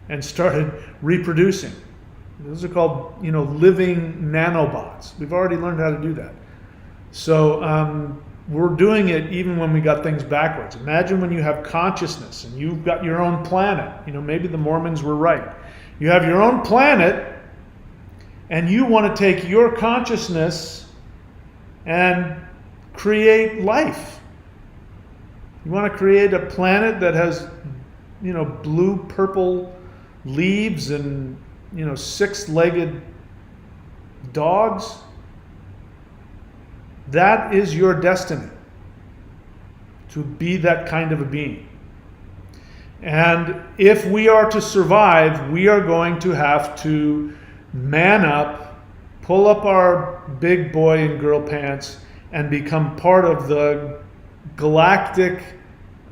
Speaker 1: and started reproducing. Those are called, living nanobots. We've already learned how to do that. So we're doing it even when we got things backwards. Imagine when you have consciousness and you've got your own planet. Maybe the Mormons were right. You have your own planet, and you want to take your consciousness and create life. You want to create a planet that has, blue, purple leaves and, six-legged dogs. That is your destiny, to be that kind of a being. And if we are to survive, we are going to have to man up, pull up our big boy and girl pants, and become part of the galactic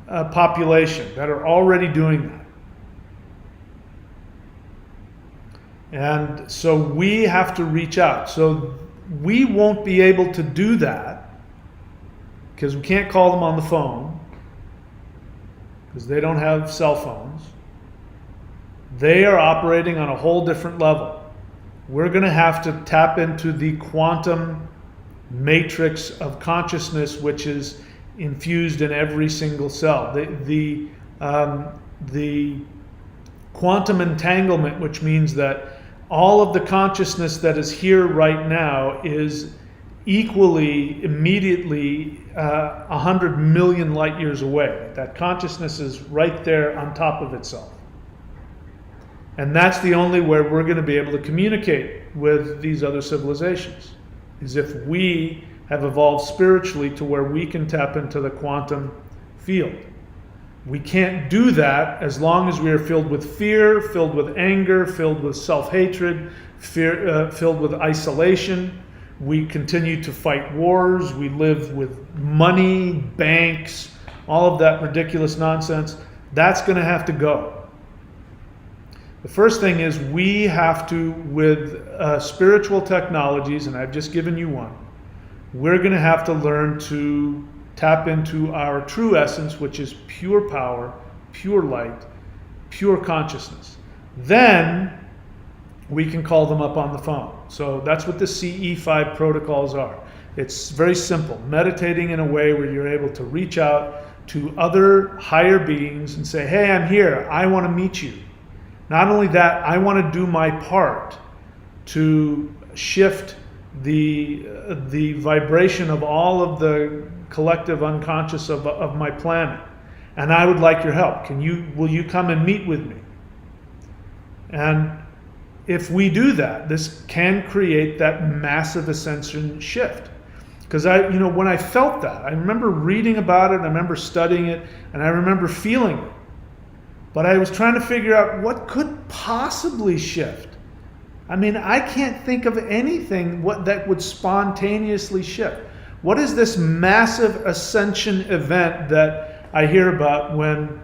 Speaker 1: population that are already doing that. And so we have to reach out. So we won't be able to do that because we can't call them on the phone because they don't have cell phones. They are operating on a whole different level. We're going to have to tap into the quantum matrix of consciousness, which is infused in every single cell. The quantum entanglement, which means that all of the consciousness that is here right now is equally, immediately, 100 million light years away. That consciousness is right there on top of itself. And that's the only way we're going to be able to communicate with these other civilizations, is if we have evolved spiritually to where we can tap into the quantum field. We can't do that as long as we are filled with fear, filled with anger, filled with self-hatred, filled with isolation. We continue to fight wars. We live with money, banks, all of that ridiculous nonsense. That's going to have to go. The first thing is we have to, with spiritual technologies, and I've just given you one, we're going to have to learn to tap into our true essence, which is pure power, pure light, pure consciousness. Then we can call them up on the phone. So that's what the CE5 protocols are. It's very simple. Meditating in a way where you're able to reach out to other higher beings and say, hey, I'm here. I want to meet you. Not only that, I want to do my part to shift the vibration of all of the collective unconscious of my planet. And I would like your help. Will you come and meet with me? And if we do that, this can create that massive ascension shift. Because when I felt that, I remember reading about it, I remember studying it, and I remember feeling it. But I was trying to figure out what could possibly shift. I mean, I can't think of anything that would spontaneously shift. What is this massive ascension event that I hear about when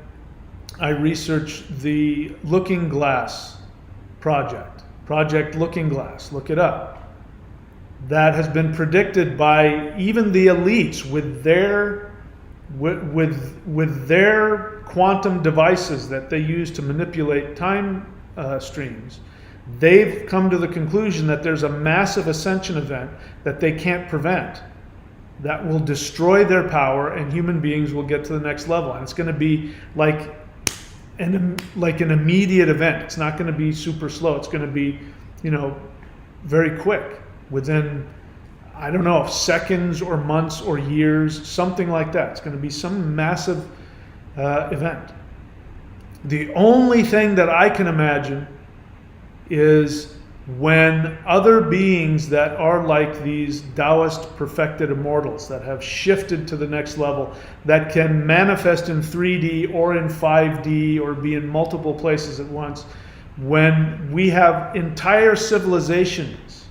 Speaker 1: I research the Looking Glass project? Project Looking Glass, look it up. That has been predicted by even the elites with their quantum devices that they use to manipulate time streams. They've come to the conclusion that there's a massive ascension event that they can't prevent that will destroy their power, and human beings will get to the next level. And it's going to be like an immediate event. It's not going to be super slow. It's going to be, very quick, within, I don't know, seconds or months or years, something like that. It's going to be some massive event. The only thing that I can imagine is when other beings that are like these Taoist perfected immortals that have shifted to the next level, that can manifest in 3D or in 5D or be in multiple places at once, when we have entire civilizations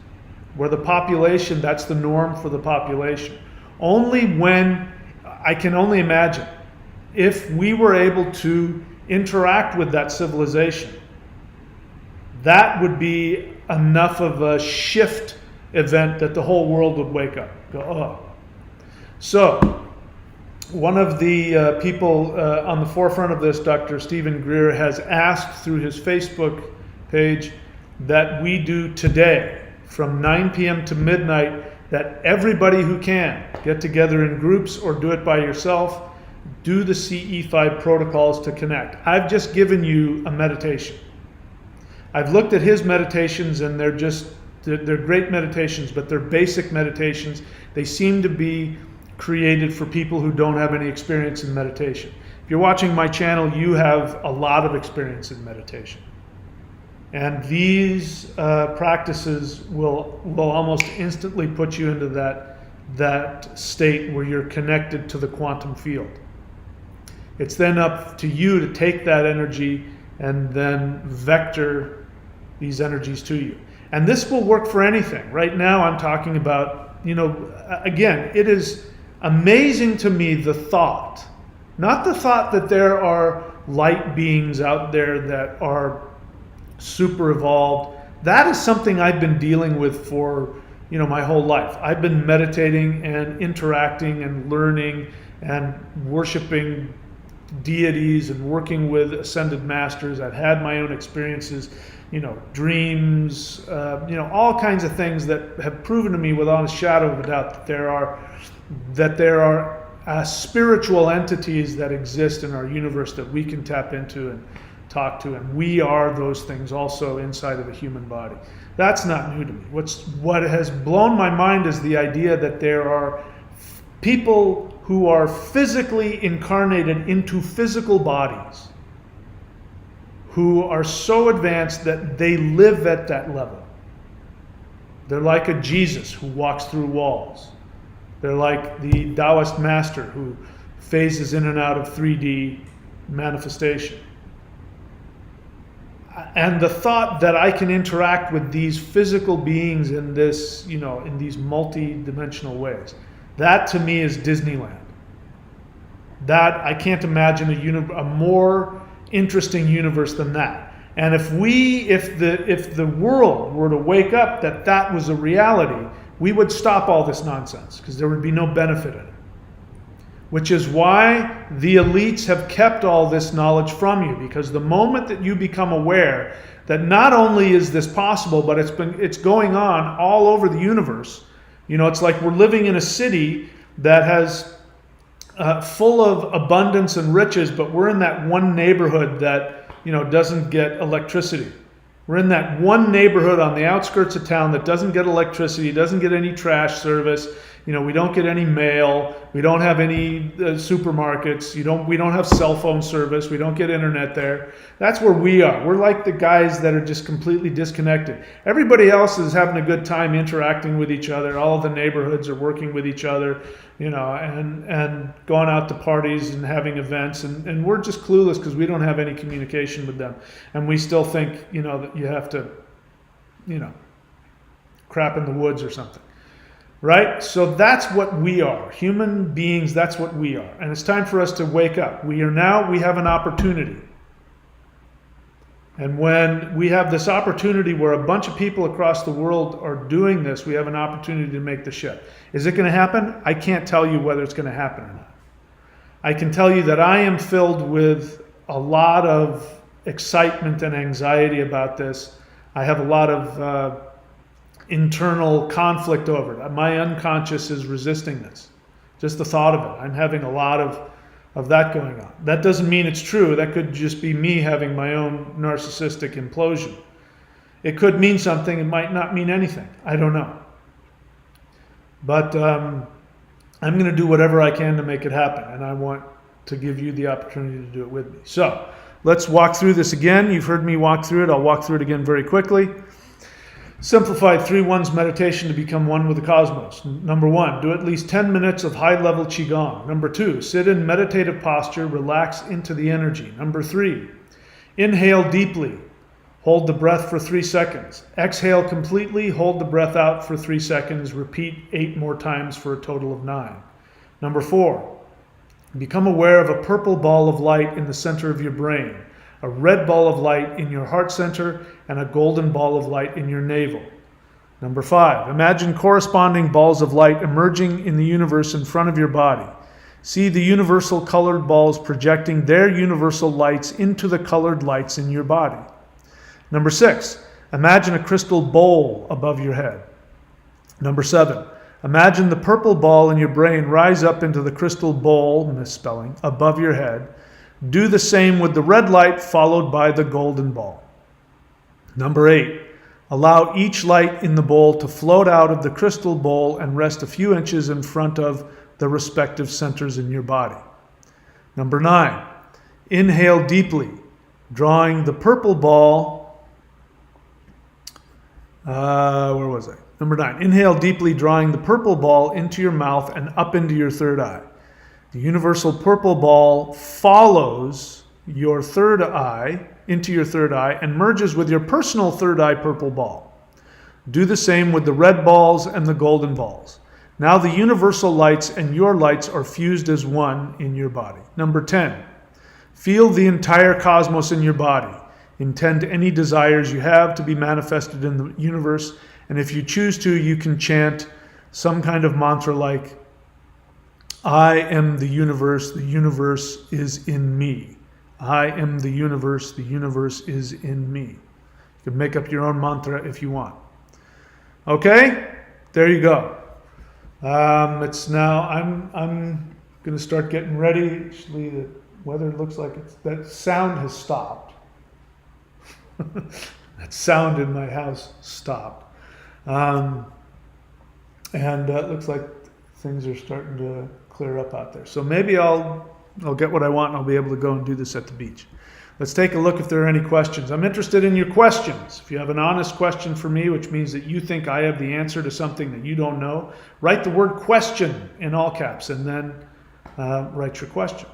Speaker 1: where the population, that's the norm for the population, only when, I can only imagine, if we were able to interact with that civilization, that would be enough of a shift event that the whole world would wake up. Go, oh. So, one of the people on the forefront of this, Dr. Stephen Greer, has asked through his Facebook page that we do today, from 9 p.m. to midnight, that everybody who can get together in groups or do it by yourself, do the CE5 protocols to connect. I've just given you a meditation. I've looked at his meditations, and they're great meditations, but they're basic meditations. They seem to be created for people who don't have any experience in meditation. If you're watching my channel, you have a lot of experience in meditation. And these practices will almost instantly put you into that state where you're connected to the quantum field. It's then up to you to take that energy and then vector these energies to you. And this will work for anything. Right now I'm talking about, again, it is amazing to me the thought, not the thought that there are light beings out there that are super evolved. That is something I've been dealing with for, my whole life. I've been meditating and interacting and learning and worshiping deities and working with ascended masters. I've had my own experiences, dreams, all kinds of things that have proven to me without a shadow of a doubt that there are spiritual entities that exist in our universe that we can tap into and talk to, and we are those things also inside of a human body. That's not new to me. What has blown my mind is the idea that there are people who are physically incarnated into physical bodies, who are so advanced that they live at that level. They're like a Jesus who walks through walls. They're like the Taoist master who phases in and out of 3D manifestation. And the thought that I can interact with these physical beings in this, in these multi-dimensional ways, that to me is Disneyland. That, I can't imagine a more interesting universe than that. And if the world were to wake up that was a reality, we would stop all this nonsense, because there would be no benefit in it. Which is why the elites have kept all this knowledge from you, because the moment that you become aware that not only is this possible, but it's going on all over the universe. It's like we're living in a city that has full of abundance and riches, but we're in that one neighborhood that doesn't get electricity. We're in that one neighborhood on the outskirts of town that doesn't get electricity, doesn't get any trash service. We don't get any mail. We don't have any supermarkets. We don't have cell phone service. We don't get internet there. That's where we are. We're like the guys that are just completely disconnected. Everybody else is having a good time interacting with each other. All of the neighborhoods are working with each other, and going out to parties and having events. And we're just clueless because we don't have any communication with them. And we still think, that you have to, crap in the woods or something. Right? So that's what we are. Human beings, that's what we are. And it's time for us to wake up. We have an opportunity. And when we have this opportunity where a bunch of people across the world are doing this, we have an opportunity to make the shift. Is it going to happen? I can't tell you whether it's going to happen or not. I can tell you that I am filled with a lot of excitement and anxiety about this. I have a lot of internal conflict over it. My unconscious is resisting this. Just the thought of it. I'm having a lot of that going on. That doesn't mean it's true. That could just be me having my own narcissistic implosion. It could mean something, it might not mean anything. I don't know. But I'm going to do whatever I can to make it happen, and I want to give you the opportunity to do it with me. So let's walk through this again. You've heard me walk through it. I'll walk through it again very quickly. Simplified 3-1's meditation to become one with the cosmos. Number 1, do at least 10 minutes of high-level Qigong. Number 2, sit in meditative posture, relax into the energy. Number 3, inhale deeply, hold the breath for 3 seconds. Exhale completely, hold the breath out for 3 seconds. Repeat 8 more times for a total of 9. Number 4, become aware of a purple ball of light in the center of your brain, a red ball of light in your heart center, and a golden ball of light in your navel. Number 5, imagine corresponding balls of light emerging in the universe in front of your body. See the universal colored balls projecting their universal lights into the colored lights in your body. Number 6, imagine a crystal bowl above your head. Number 7, imagine the purple ball in your brain rise up into the crystal bowl, misspelling, above your head. Do the same with the red light followed by the golden ball. Number 8, allow each light in the bowl to float out of the crystal bowl and rest a few inches in front of the respective centers in your body. Number 9, inhale deeply, drawing the purple ball, Number 9, inhale deeply, drawing the purple ball into your mouth and up into your third eye. The universal purple ball follows your third eye into your third eye and merges with your personal third eye purple ball. Do the same with the red balls and the golden balls. Now the universal lights and your lights are fused as one in your body. Number 10, feel the entire cosmos in your body. Intend any desires you have to be manifested in the universe, and if you choose to, you can chant some kind of mantra like, I am the universe is in me. I am the universe is in me. You can make up your own mantra if you want. Okay, there you go. It's now, I'm going to start getting ready. Actually, the weather looks like that sound has stopped. That sound in my house stopped. And it looks like things are starting to clear up out there. So maybe I'll get what I want and I'll be able to go and do this at the beach. Let's take a look if there are any questions. I'm interested in your questions. If you have an honest question for me, which means that you think I have the answer to something that you don't know, write the word question in all caps and then write your question.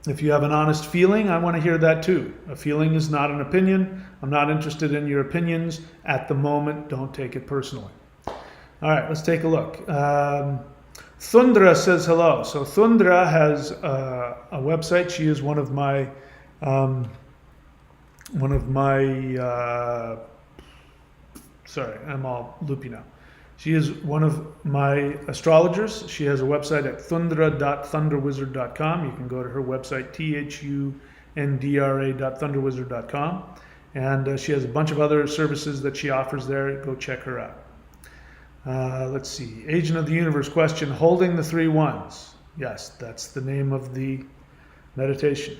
Speaker 1: If you have an honest feeling, I want to hear that too. A feeling is not an opinion. I'm not interested in your opinions at the moment. Don't take it personally. All right, let's take a look. Thundra says hello. So Thundra has a website. She is one of my sorry, I'm all loopy now. She is one of my astrologers. She has a website at thundra.thunderwizard.com. You can go to her website, thundra.thunderwizard.com. And she has a bunch of other services that she offers there. Go check her out. Let's see. Agent of the Universe question, holding the 3 1s. Yes, that's the name of the meditation.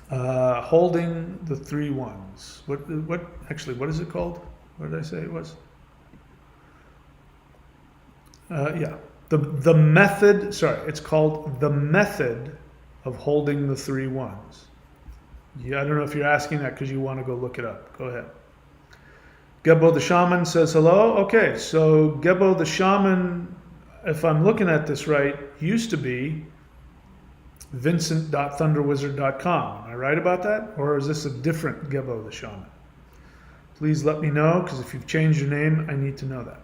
Speaker 1: Holding the 3 1s. What is it called? What did I say it was? The method, it's called the method of holding the 3 1s. Yeah, I don't know if you're asking that because you want to go look it up. Go ahead. Gebo the Shaman says hello. Okay, so Gebo the Shaman, if I'm looking at this right, used to be Vincent.thunderwizard.com. Am I right about that? Or is this a different Gebo the Shaman? Please let me know, because if you've changed your name, I need to know that.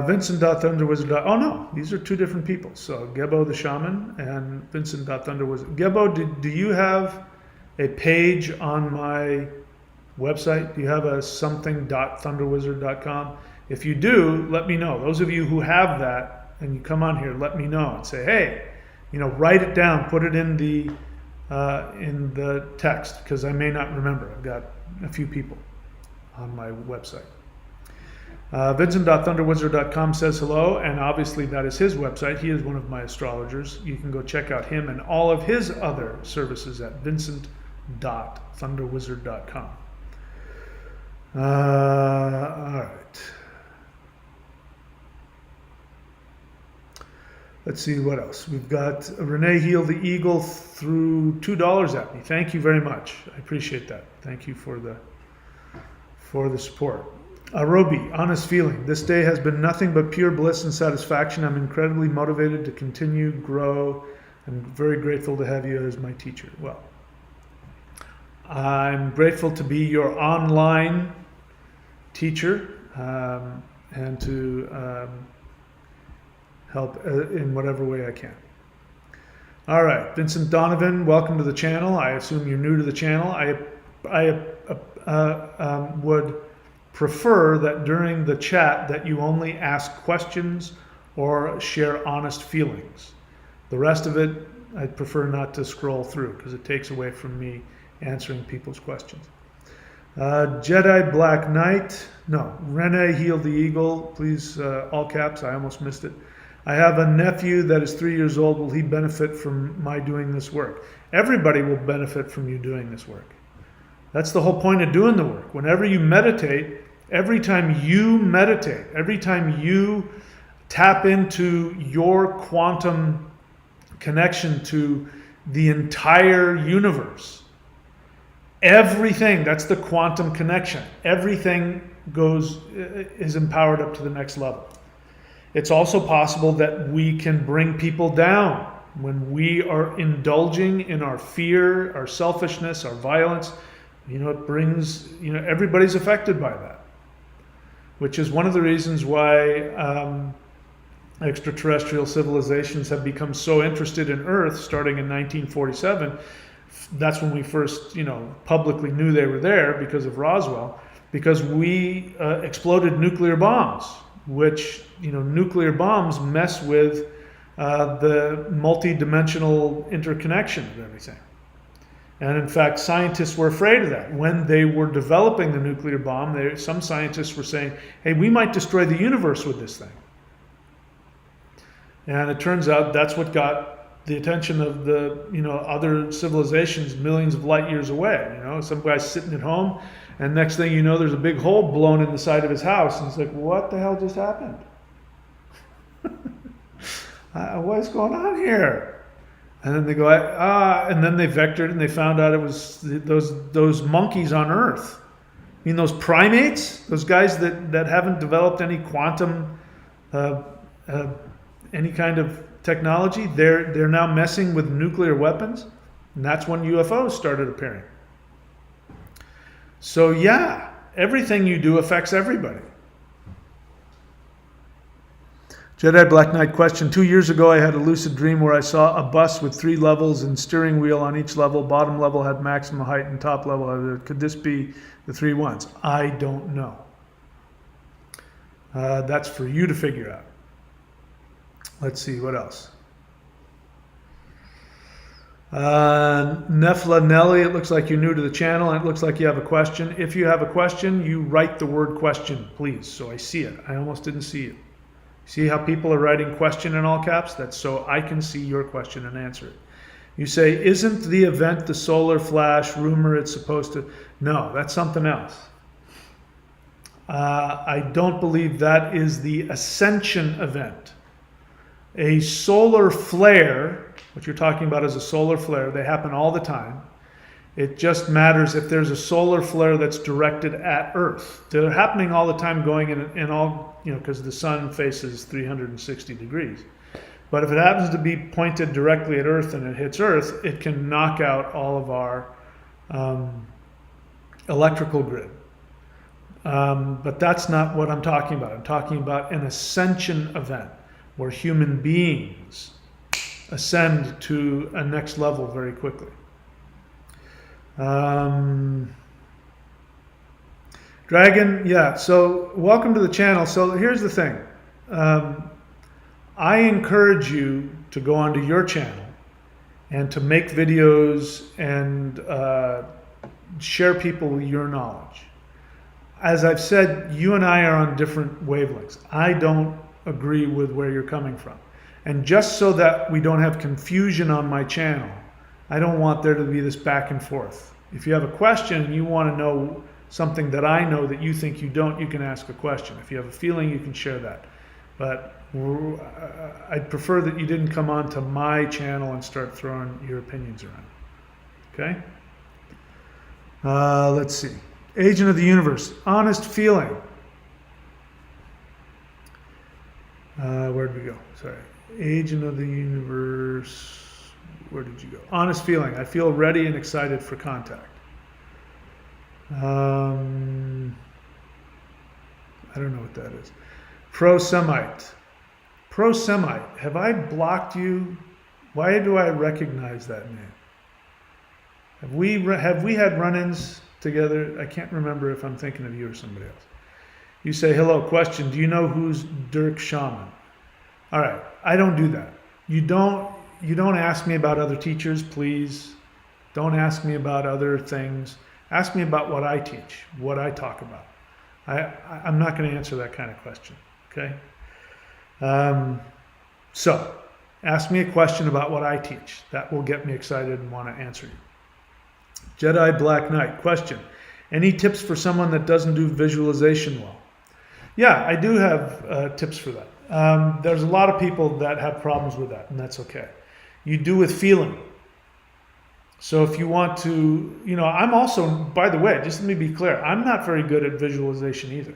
Speaker 1: Vincent.thunderwizard. Oh no, these are 2 different people. So Gebo the Shaman and Vincent.thunderwizard. Gebo, do you have a page on my website? Do you have a something.thunderwizard.com? If you do, let me know. Those of you who have that and you come on here, let me know and say, hey, write it down, put it in the text, because I may not remember. I've got a few people on my website. Vincent.thunderwizard.com says hello, and obviously that is his website. He is one of my astrologers. You can go check out him and all of his other services at thunderwizard.com. All right. Let's see what else. We've got Renee Heal the Eagle threw $2 at me. Thank you very much. I appreciate that. Thank you for the support. Arobi, honest feeling. This day has been nothing but pure bliss and satisfaction. I'm incredibly motivated to continue, grow. I'm very grateful to have you as my teacher. Well, I'm grateful to be your online teacher and to help in whatever way I can. All right, Vincent Donovan, welcome to the channel. I assume you're new to the channel. I would prefer that during the chat that you only ask questions or share honest feelings. The rest of it, I'd prefer not to scroll through because it takes away from me answering people's questions. Jedi Black Knight, no, Renee Heal the Eagle, please, all caps, I almost missed it. I have a nephew that is 3 years old. Will he benefit from my doing this work? Everybody will benefit from you doing this work. That's the whole point of doing the work. Whenever you meditate, every time you meditate, every time you tap into your quantum connection to the entire universe, everything, that's the quantum connection. Everything is empowered up to the next level. It's also possible that we can bring people down when we are indulging in our fear, our selfishness, our violence. It brings, everybody's affected by that, which is one of the reasons why extraterrestrial civilizations have become so interested in Earth starting in 1947. That's when we first, publicly knew they were there because of Roswell, because we exploded nuclear bombs, which, nuclear bombs mess with the multi-dimensional interconnection of everything. And in fact, scientists were afraid of that. When they were developing the nuclear bomb, some scientists were saying, hey, we might destroy the universe with this thing. And it turns out that's what got the attention of the, other civilizations millions of light years away. Some guy's sitting at home, and next thing you know, there's a big hole blown in the side of his house. And he's like, what the hell just happened? What is going on here? And then they go, and then they vectored and they found out it was those monkeys on Earth. Those primates, those guys that haven't developed any quantum, any kind of technology, they're now messing with nuclear weapons. And that's when UFOs started appearing. So yeah, everything you do affects everybody. Jedi Black Knight question. 2 years ago, I had a lucid dream where I saw a bus with 3 levels and steering wheel on each level. Bottom level had maximum height and top level. Could this be the 3 ones? I don't know. That's for you to figure out. Let's see, what else? Nefla Nelly, it looks like you're new to the channel and it looks like you have a question. If you have a question, you write the word question, please, so I see it. I almost didn't see it. See how people are writing question in all caps? That's so I can see your question and answer it. You say, isn't the event the solar flash rumor it's supposed to? No, that's something else. I don't believe that is the Ascension event. A solar flare, what you're talking about is a solar flare, they happen all the time. It just matters if there's a solar flare that's directed at Earth. They're happening all the time going in all, because the sun faces 360 degrees. But if it happens to be pointed directly at Earth and it hits Earth, it can knock out all of our electrical grid. But that's not what I'm talking about. I'm talking about an ascension event where human beings ascend to a next level very quickly. Dragon, yeah, so welcome to the channel. So here's the thing. I encourage you to go onto your channel and to make videos and share people your knowledge. As I've said, you and I are on different wavelengths. I don't agree with where you're coming from. And just so that we don't have confusion on my channel, I don't want there to be this back and forth. If you have a question and you want to know something that I know that you think you don't, you can ask a question. If you have a feeling, you can share that. But I'd prefer that you didn't come onto my channel and start throwing your opinions around. Okay? Let's see. Agent of the universe. Honest feeling. Where did we go? Sorry. Agent of the universe. Where did you go? Honest feeling. I feel ready and excited for contact. I don't know what that is. Pro-Semite. Pro-Semite. Have I blocked you? Why do I recognize that name? Have we had run-ins together? I can't remember if I'm thinking of you or somebody else. You say, hello, question, do you know who's Dirk Shaman? All right, I don't do that. You don't ask me about other teachers, please. Don't ask me about other things. Ask me about what I teach, what I talk about. I'm not going to answer that kind of question, okay? So, ask me a question about what I teach. That will get me excited and want to answer you. Jedi Black Knight, question. Any tips for someone that doesn't do visualization well? Yeah, I do have tips for that. There's a lot of people that have problems with that, and that's okay. You do with feeling. So if you want to, I'm also, by the way, just let me be clear, I'm not very good at visualization either.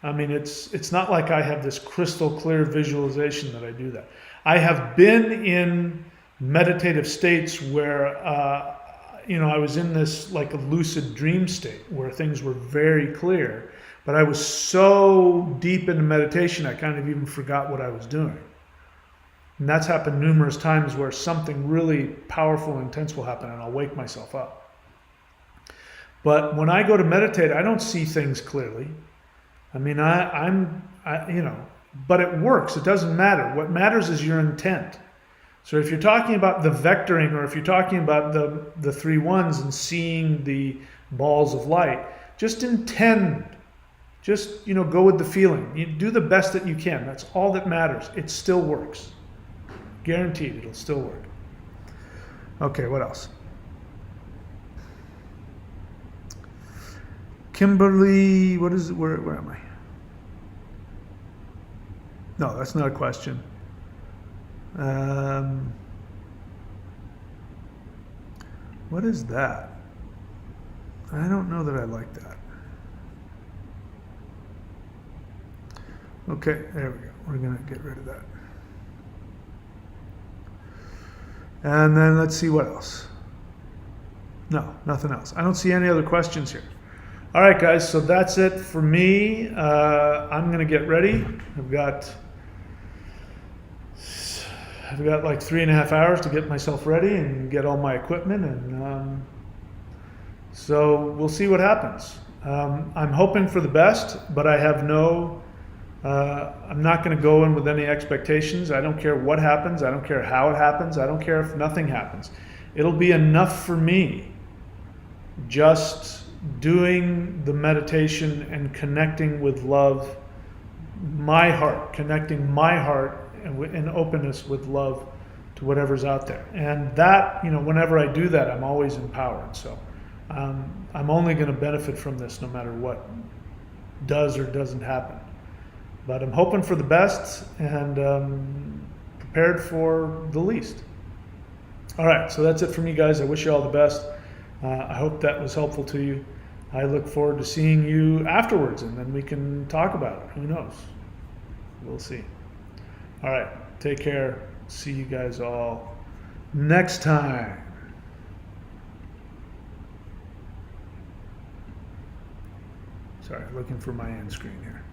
Speaker 1: I mean, it's not like I have this crystal clear visualization that I do that. I have been in meditative states where, I was in this like a lucid dream state where things were very clear, but I was so deep into meditation, I kind of even forgot what I was doing. And that's happened numerous times where something really powerful and intense will happen and I'll wake myself up. But when I go to meditate, I don't see things clearly. I mean, but it works. It doesn't matter. What matters is your intent. So if you're talking about the vectoring, or if you're talking about the 3 ones and seeing the balls of light, just intend. Just, go with the feeling. You do the best that you can. That's all that matters. It still works. Guaranteed, it'll still work. Okay, what else? Kimberly, what is it? Where am I? No, that's not a question. What is that? I don't know that I like that. Okay, there we go. We're going to get rid of that. And then let's see what else. No, nothing else. I don't see any other questions here. All right, guys, so that's it for me. I'm going to get ready. I've got like 3.5 hours to get myself ready and get all my equipment, and so we'll see what happens. I'm hoping for the best, but I have I'm not going to go in with any expectations. I don't care what happens. I don't care how it happens. I don't care if nothing happens. It'll be enough for me just doing the meditation and connecting with love, my heart, connecting my heart in openness with love to whatever's out there. And that, whenever I do that, I'm always empowered. So I'm only going to benefit from this no matter what does or doesn't happen. But I'm hoping for the best and prepared for the least. All right, so that's it from you guys. I wish you all the best. I hope that was helpful to you. I look forward to seeing you afterwards, and then we can talk about it. Who knows? We'll see. All right, take care. See you guys all next time. Sorry, looking for my end screen here.